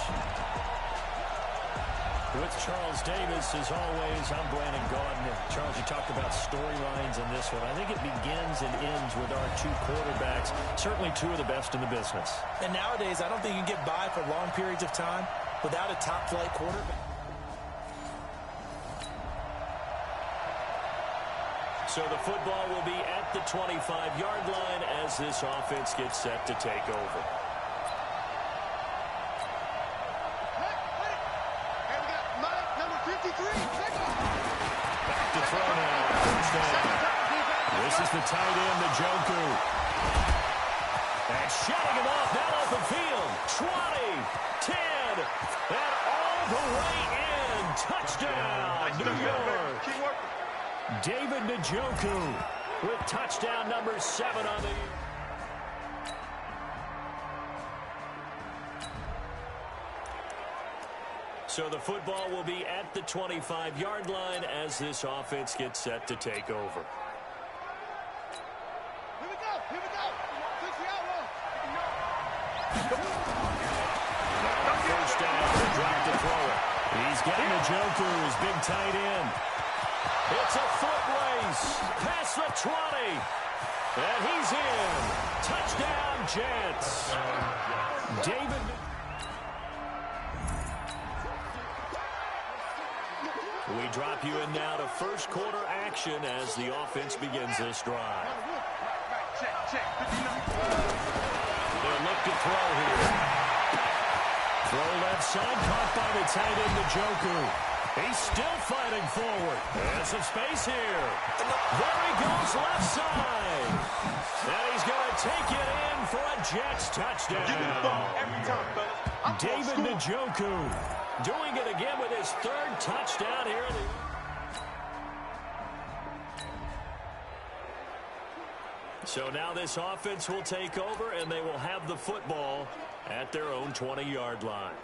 With Charles Davis, as always, I'm Brandon Gaudin. Charles, you talked about storylines in this one. I think it begins and ends with our two quarterbacks, certainly two of the best in the business. And nowadays, I don't think you can get by for long periods of time without a top-flight quarterback. So the football will be at the 25-yard line as this offense gets set to take over. Back to throw now. First down. This is the tight end, Njoku. And shutting him off now off the field. 20, 10, and all the way in. Touchdown, New York. David Njoku with touchdown number 7 on the year. So the football will be at the 25-yard line as this offense gets set to take over. Here we go. Here we go. First down, drop to throw it. He's got Njoku, his big tight end. It's a foot race. Pass 20. And he's in. Touchdown, Jets. David. We drop you in now to first quarter action as the offense begins this drive. They'll look to throw here. Throw left side, caught by the tight end, Njoku. He's still fighting forward. And some space here. There he goes left side. And he's going to take it in for a Jets touchdown. Give me the ball every time, fellas. David Njoku doing it again with his third touchdown here. So now this offense will take over, and they will have the football at their own 20-yard line.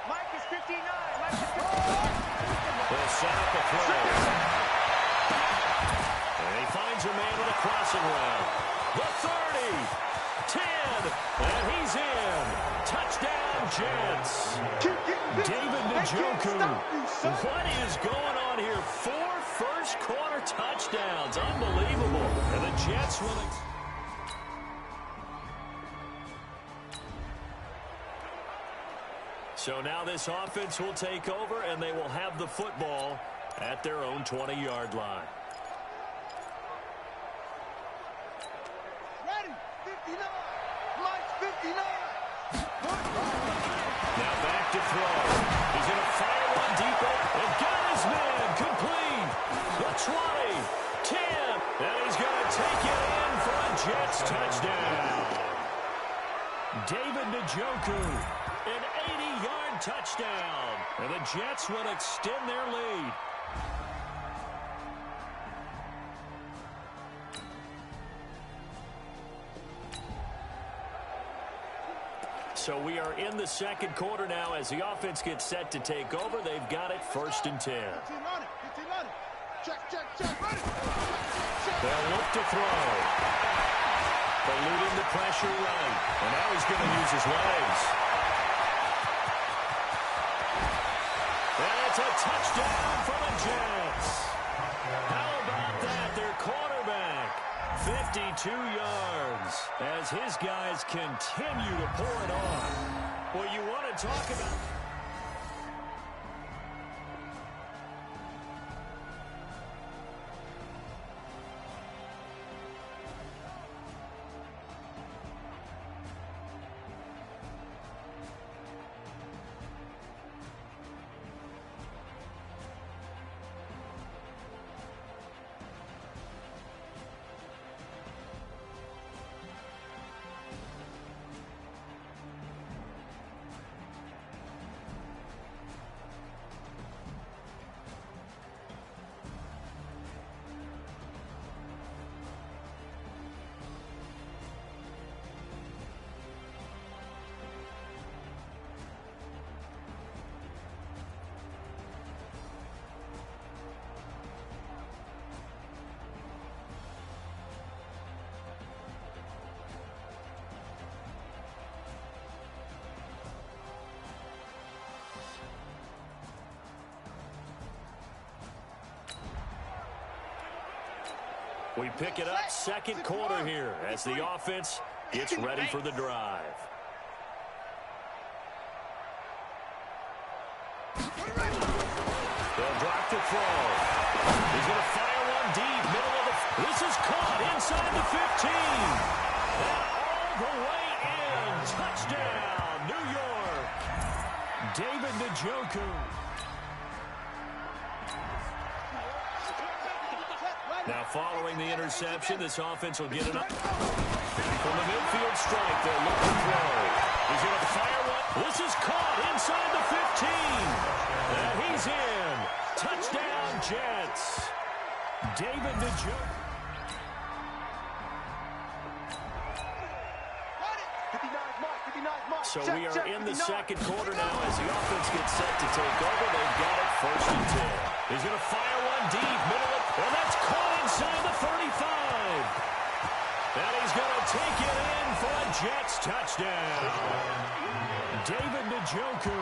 Mike is 59. They'll set up a throw. And he finds a man with a crossing route. The 30, 10, and he's in. Touchdown, Jets. David Njoku. What is going on here? 4 first-quarter touchdowns. Unbelievable. And the Jets will... So now this offense will take over, and they will have the football at their own 20-yard line. Ready, 59. Mike's 59. Now back to throw. He's going to fire one deep and got his man complete. The 20, 10, and he's going to take it in for a Jets touchdown. David Njoku, an 80-yard touchdown, and the Jets will extend their lead. So we are in the second quarter now as the offense gets set to take over. They've got it 1st and 10. Check, ready. They'll look to throw. Eluding the pressure right. And now he's going to use his legs. And it's a touchdown for the Jets. How about that? Their quarterback, 52 yards, as his guys continue to pour it on. Well, you want to talk about... We pick it up second quarter here as the offense gets ready for the drive. They'll drop to throw. He's going to fire one deep, middle of the... This is caught inside the 15. And all the way in. Touchdown, New York. David Njoku. Now following the interception, this offense will get it up. From the midfield strike, they'll look to throw. He's going to fire one. This is caught inside the 15. And he's in. Touchdown, Jets. David Njoku. So we are in the second quarter now as the offense gets set to take over. They've got it 1st and 10. He's going to fire one deep, middle of, and that's caught inside the 35. And he's going to take it in for a Jets touchdown. David Njoku,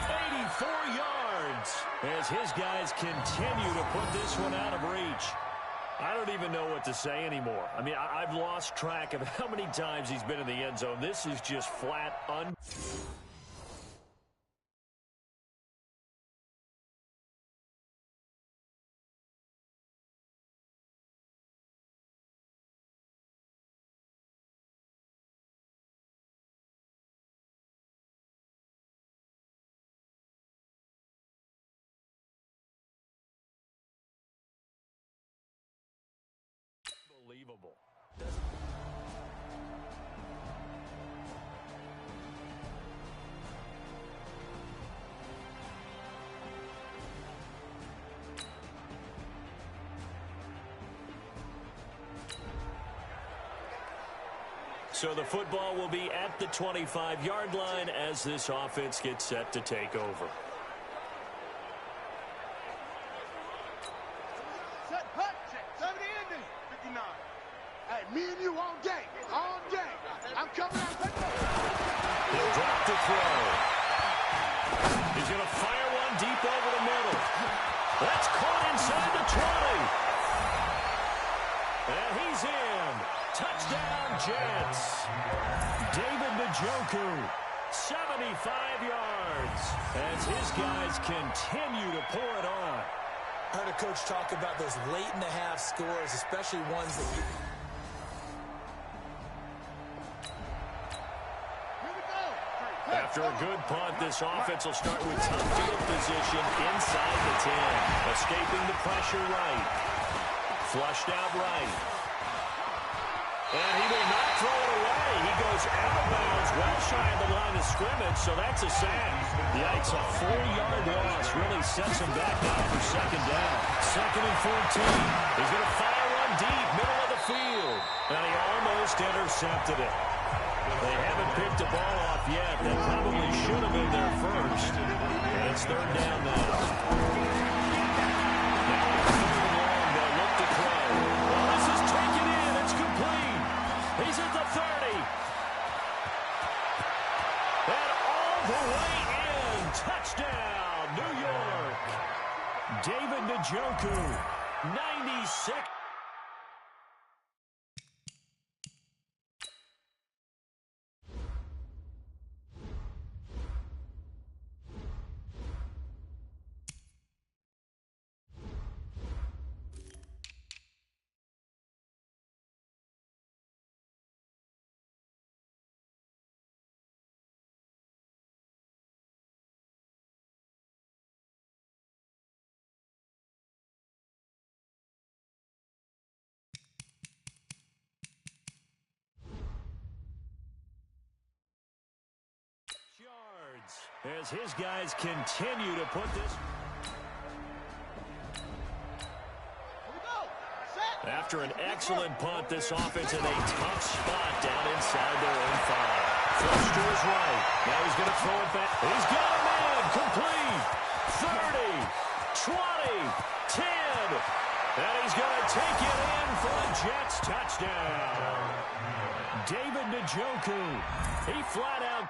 84 yards, as his guys continue to put this one out of reach. I don't even know what to say anymore. I mean, I've lost track of how many times he's been in the end zone. This is just flat unbelievable. So the football will be at the 25-yard line as this offense gets set to take over. Set, hut, 70 ending. 59. Hey, me and you all day. All day. I'm coming out. He'll drop the throw. He's going to fire one deep over the middle. That's caught inside the 20. And he's in. Touchdown, Jets. David Njoku, 75 yards, as his guys continue to pour it on. I heard a coach talk about those late-in-the-half scores, especially ones that you... After a good punt, this offense will start with tough field position inside the 10. Escaping the pressure right. Flushed out right. And he will not throw it away. He goes out of bounds, well shy of the line of scrimmage, so that's a sack. Yikes, a 4-yard loss really sets him back now for second down. Second and 14. He's going to fire one deep, middle of the field. And he almost intercepted it. They haven't picked the ball off yet. That probably should have been there first. And it's third down now. Now on third and long, they'll look to throw. Well, this is taken in. It's complete. He's at the 30. And all the way in. Touchdown, New York. David Njoku, 96. As his guys continue to put this. After an excellent punt, this offense in a tough spot down inside their own 5. Flush to his right. Now he's going to throw it back. He's got a man. Complete. 30, 20, 10. And he's going to take it in for a Jets touchdown. David Njoku. He flat out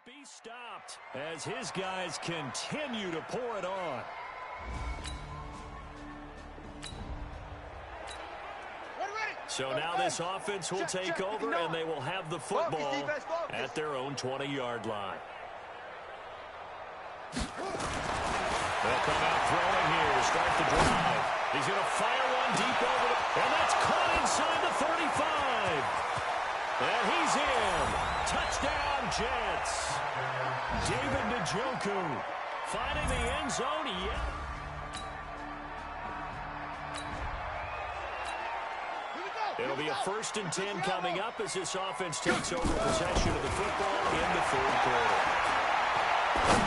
be stopped as his guys continue to pour it on. So now this offense will take over, and they will have the football at their own 20-yard line. They'll come out throwing here to start the drive. He's going to fire one deep over the... And that's caught inside the 35. And he's in. Touchdown, Jets. David Njoku finding the end zone. It'll be a 1st and 10 coming up as this offense takes over possession of the football in the 3rd quarter.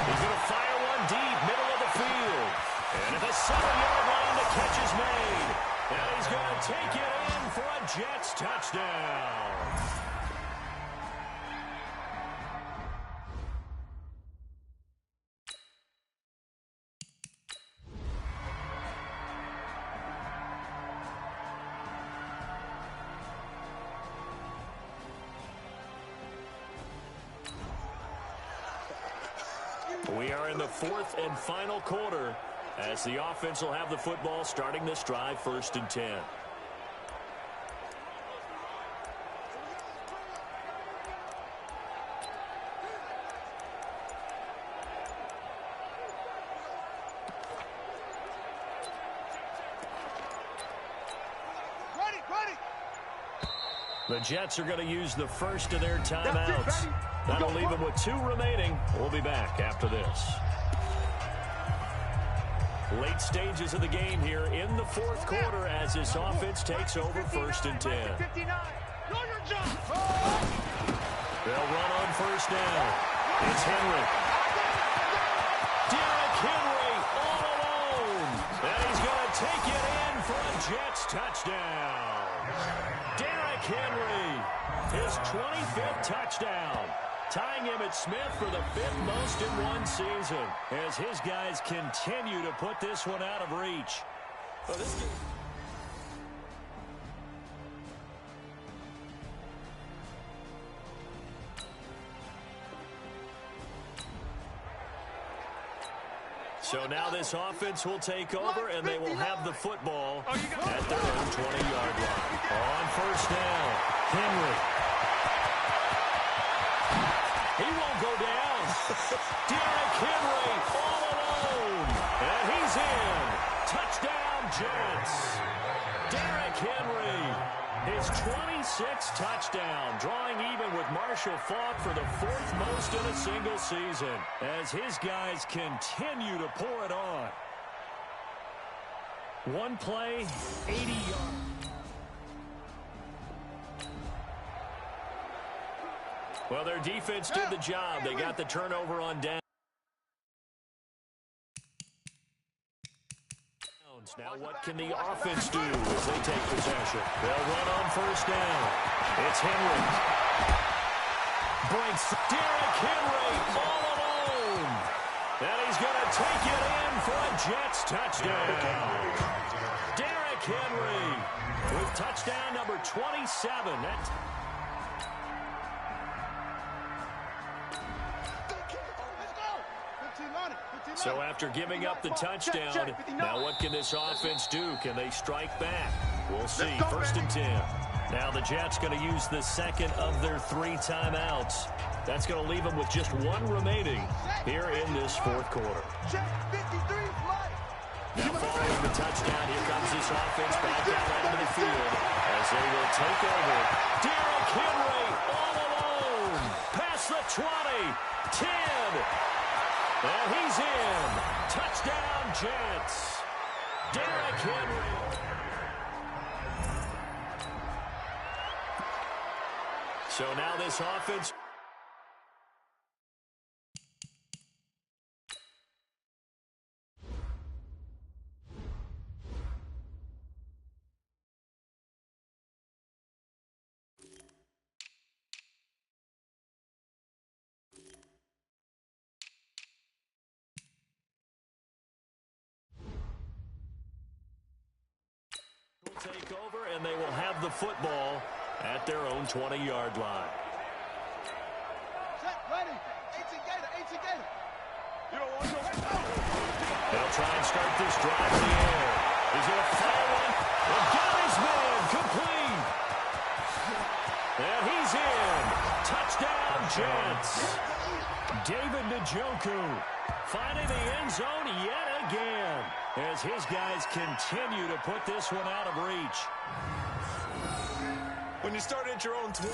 He's going to fire one deep, middle of the field. And at the 7-yard line, the catch is made. And he's going to take it in for a Jets touchdown. We are in the 4th and final quarter as the offense will have the football starting this drive 1st and 10. The Jets are going to use the first of their timeouts. That'll leave them with 2 remaining. We'll be back after this. Late stages of the game here in the 4th quarter as this offense takes over 1st and 10. They'll run on 1st down. It's Henry. Derrick Henry all alone. And he's going to take it in for a Jets touchdown. Derrick Henry, his 25th touchdown, tying him at Smith for the 5th most in one season as his guys continue to put this one out of reach. Well, this game... So now this offense will take over, and they will have the football at their own 20-yard line. On 1st down, Henry. He won't go down. Derrick Henry all alone. And he's in. Touchdown, Jets. Derrick Henry, his 26th touchdown, drawing even with Marshall Faulk for the 4th most in a single season as his guys continue to pour it on. One play, 80 yards. Well, their defense did the job. They got the turnover on down. Now what can the offense do as they take possession? They'll run on 1st down. It's Henry. Breaks Derrick Henry all alone. And he's going to take it in for a Jets touchdown. Derrick Henry with touchdown number 27. So after giving up the touchdown, now what can this offense do? Can they strike back? We'll see. 1st and 10. Now the Jets going to use the 2nd of their 3 timeouts. That's going to leave them with just 1 remaining here in this 4th quarter. Now following the touchdown, here comes this offense back out onto the field as they will take over. Derrick Henry all alone. Past the 20. 10. And he's in. Touchdown, Jets. Derrick Henry. So now this offense... take over, and they will have the football at their own 20-yard line. Set, ready. They'll try and start this drive in the air. He's going to fire one. And got his man complete. And he's in. Touchdown, Jets. David Njoku finding the end zone yet again as his guys continue to put this one out of reach. When you start at your own 20.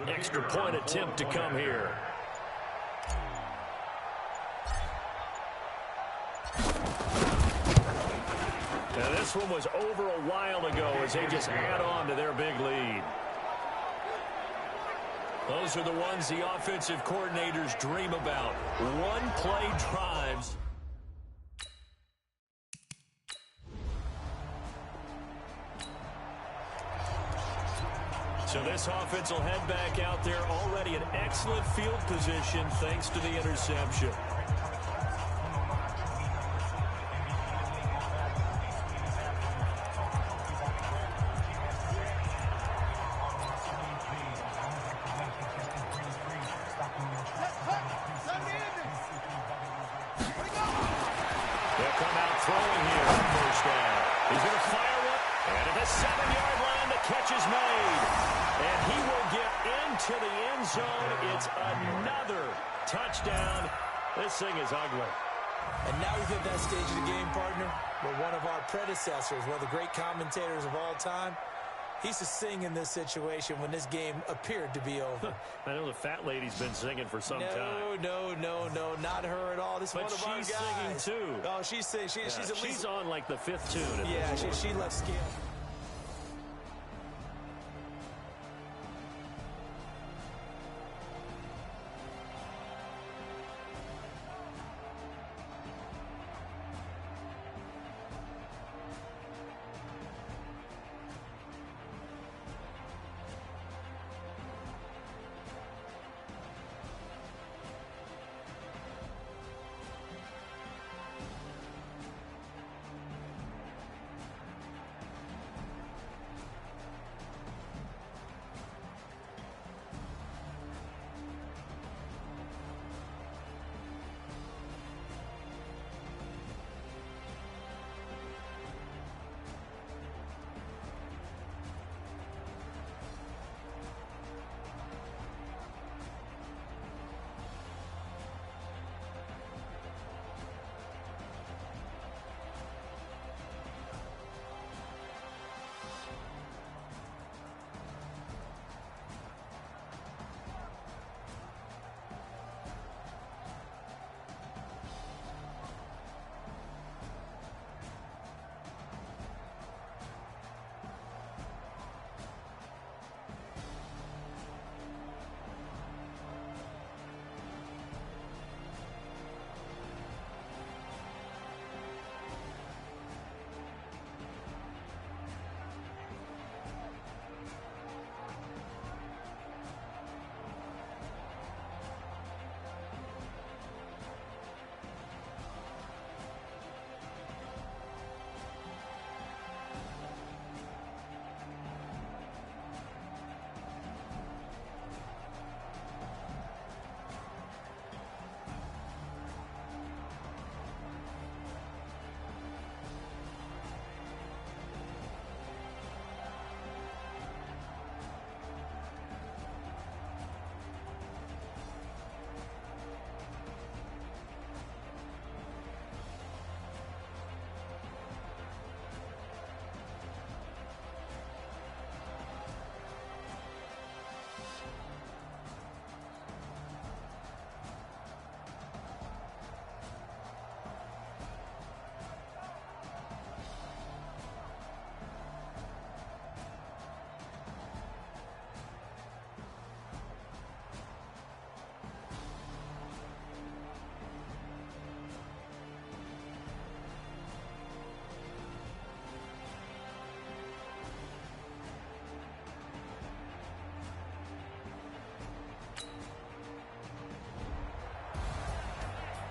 Extra point attempt to come here. Now this one was over a while ago as they just add on to their big lead. Those are the ones the offensive coordinators dream about. One-play drives. So this offense will head back out there already in excellent field position thanks to the interception. They'll come out throwing here on first down. He's going to fire one. And at the 7-yard line, the catch is made. And he will get into the end end zone. It's another touchdown. This thing is ugly. And now we've hit that stage of the game, partner, where one of our predecessors, one of the great commentators of all time, he used to sing in this situation when this game appeared to be over. I know the fat lady's been singing for some time. No, not her at all. This is one of our guys. She's singing too. Oh, she's singing. She's on like the 5th tune. Yeah, she left scale.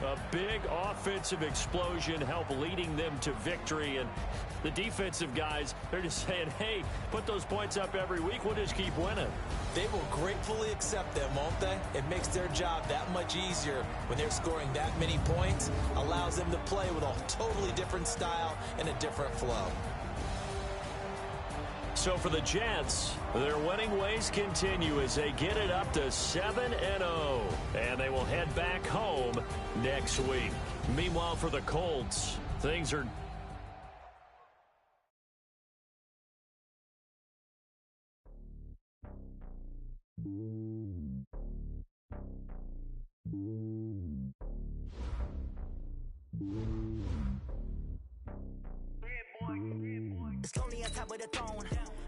A big offensive explosion helped leading them to victory. And the defensive guys, they're just saying, hey, put those points up every week. We'll just keep winning. They will gratefully accept them, won't they? It makes their job that much easier when they're scoring that many points. Allows them to play with a totally different style and a different flow. So for the Jets, their winning ways continue as they get it up to 7-0. And they will head back home next week. Meanwhile, for the Colts, things are... It's lonely on top of the throne.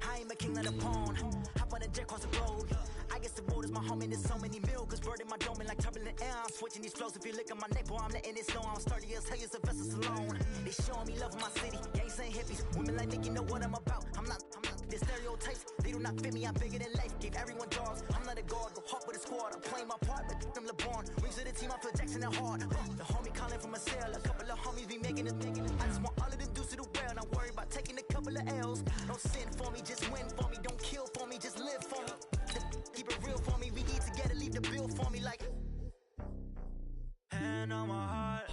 I am a king of the pawn. Hop on a jet across the road. I guess the road is my home and there's so many mil. Cause bird in my dome and like turbulent air. I'm switching these flows. If you look at my neck, boy, I'm letting it snow. I'm sturdy as hell as a vessel alone. They showing me love in my city. Gangs saying hippies. Women like Nick, you know what I'm about. I'm not. The stereotypes, they do not fit me. I'm bigger than life. Gave everyone jobs. I'm not a guard. Go hard with a squad. I'm playing my part, but I'm LeBron. Rings to the team, I feel Jackson and hard. The homie calling from a cell. A couple of homies be making it. I just want all of them dudes to do well. Not worry about taking a couple of L's. Don't sin for me, just win for me. Don't kill for me, just live for me. Keep it real for me. We eat together, leave the bill for me like. Hand on my heart.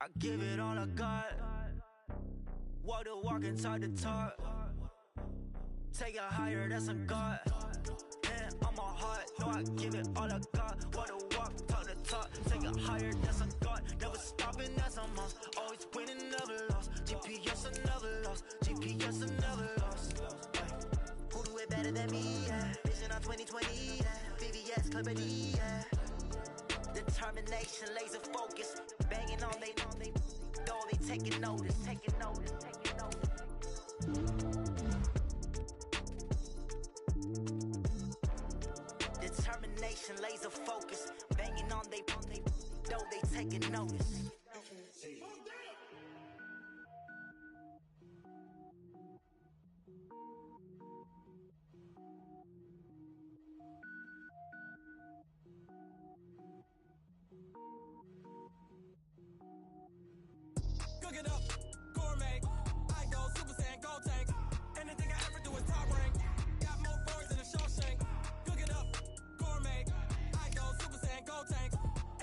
I give it all I got. Walk the walk and talk the talk. Take it higher, that's a God. Man, on my heart, know I give it all I got. Wanna walk, talk the talk. Take it higher, that's a God. Never stopping, that's a must. Always winning, never lost. GPS, I never lost. GPS, I never lost. Who do it better than me? Yeah. Vision on 2020. Yeah. VVS, Clarity. Yeah. Determination, laser focus. Banging on they though they taking notice. Taking notice. Determination, laser focus, banging on they though they taking notice. Cook it up, gourmet. I go Super Saiyan, gold tank. Anything I ever do is top rank. Got more boards than a Shawshank. Cook it up, gourmet. I go Super Saiyan, gold tank.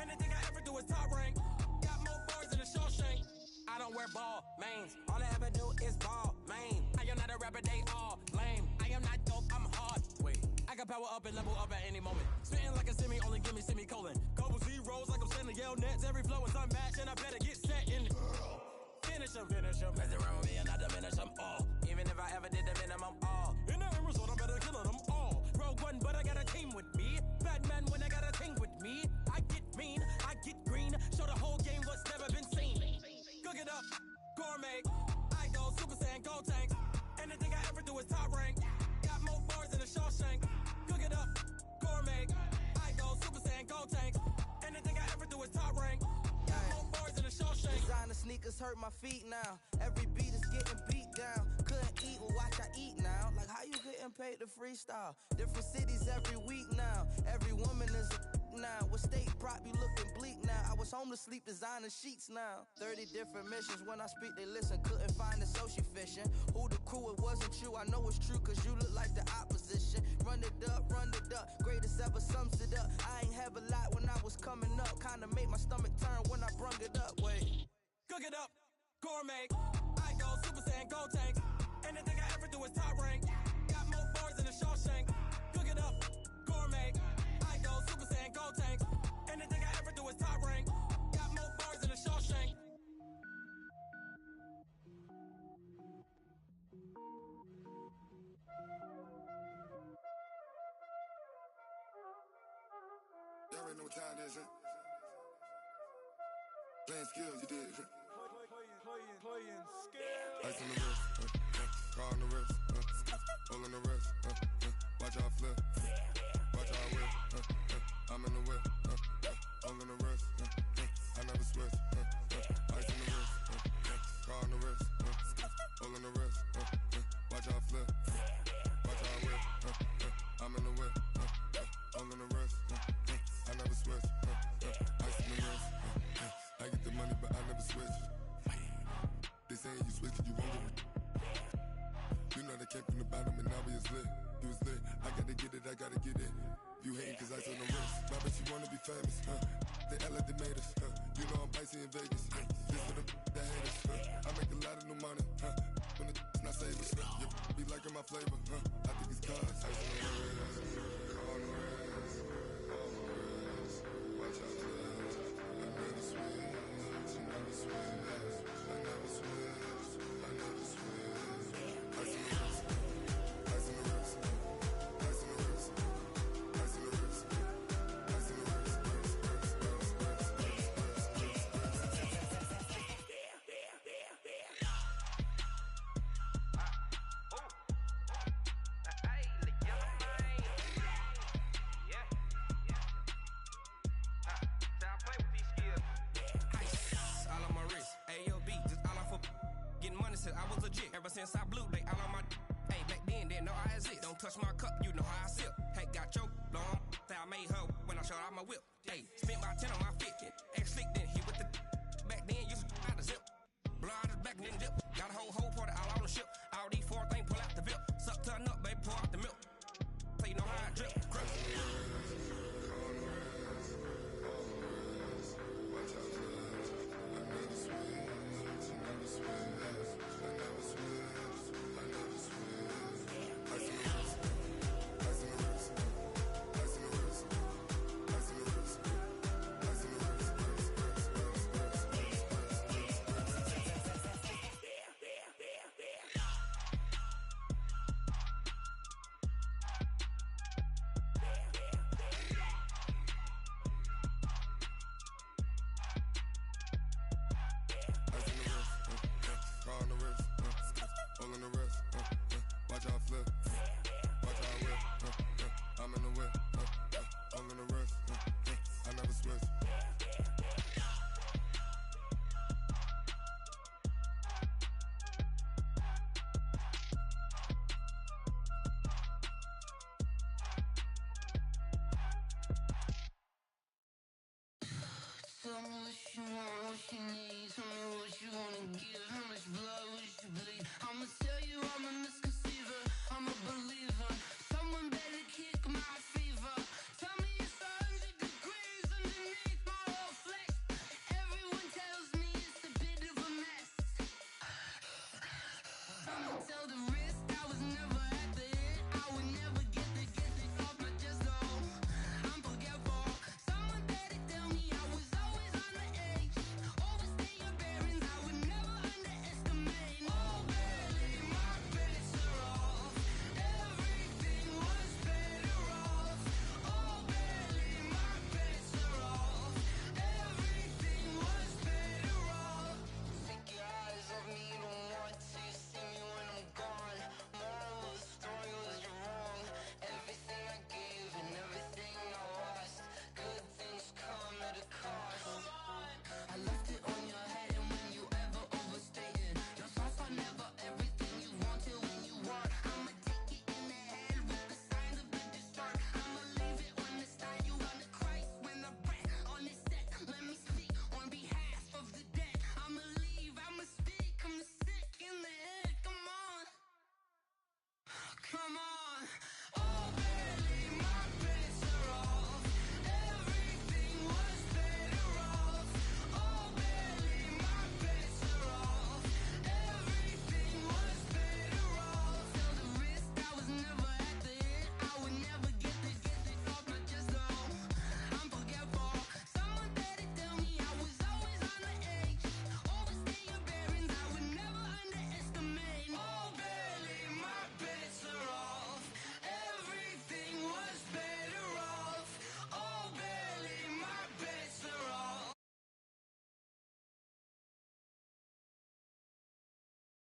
Anything I ever do is top rank. Got more boards than a Shawshank. I don't wear ball mains. All I ever do is ball main. I am not a rapper, they all lame. I am not dope, I'm hard. Wait, I got power up and level up at any moment. Spitting like a semi, only give me semicolon. Couple zeros like I'm sending yell nets. Every flow is unmatched and I better get set in. Finish them. Mess around with me and I diminish them all. Even if I ever did the minimum all. In the end result, I better kill them all. Rogue One, but I got a team with me. Batman when I got a team with me. I get mean, I get green. Show the whole game what's never been seen. Cook it up, gourmet. I go Super Saiyan, gold tank. Anything I ever do is top rank. Got more bars than a Shawshank. Cook it up, gourmet. I go Super Saiyan, gold tank. Anything I ever do is top rank. Got more bars than a Shawshank. Designer sneakers hurt my feet now. Every beat is getting beat down. Couldn't eat, well watch I eat now. Like how you getting paid to freestyle? Different cities every week now. Every woman is a now. With state prop, you looking bleak now. I was homeless, sleep designer sheets now. 30 different missions. When I speak, they listen. Couldn't find the social fishing. Who the crew? It wasn't you. I know it's true, cause you look like the opposition. Run it up. Greatest ever sums it up. I ain't have a lot when I was coming up. Kinda made my stomach turn when I brung it up. Wait. Cook it up, gourmet. I go Super Saiyan, gold tank. Anything I ever do is top rank. Got more bars than a Shawshank. Cook it up, gourmet. I go Super Saiyan, gold tank. Anything I ever do is top rank. Got more bars than a Shawshank. Y'all already know what time it is, huh? Playing skills, you did. Playing skills. Ice on the wrist, car on the wrist, hole in the wrist, watch out flip, watch out whip, I'm in the whip, hole in the wrist, I never switch, ice on the wrist, car on the wrist, hole in the wrist, watch out flip, watch out whip, I'm in the whip, hole in the wrist, I never switch, ice on the wrist, I get the money but I never switch. They saying you switch, you won't get it. You know they came from the bottom and now we is lit. You was lit, I gotta get it, I gotta get it. You hating cause ice on the wrist. My bitch, you wanna be famous, They act like they made us, You know I'm icy in Vegas, This for the that hate us, I make a lot of new money, When the not save us, You be liking my flavor, I think it's cause ice on the wrist, on the wrist, on the wrist. Watch out for that, I never switch, I never switch. Ever since I blew, they all on my hey, back then, didn't know I exist. Don't touch my cup, you know how I sip. Hey, got your long, that I made her when I showed out my whip. Hey, spent my 10 on my fit, ex-slick, then he with the back then, used to out the zip. Blow out his back and then dip. Got a whole party all on the ship. All these four things, pull out the VIP. Suck, turn up, baby, pour out the milk. So you know how I drip. Crap. I never Smith. Tell me what you want, what you need. Tell me what you wanna give. How much blood would you bleed? I'ma tell you I'm a mistake.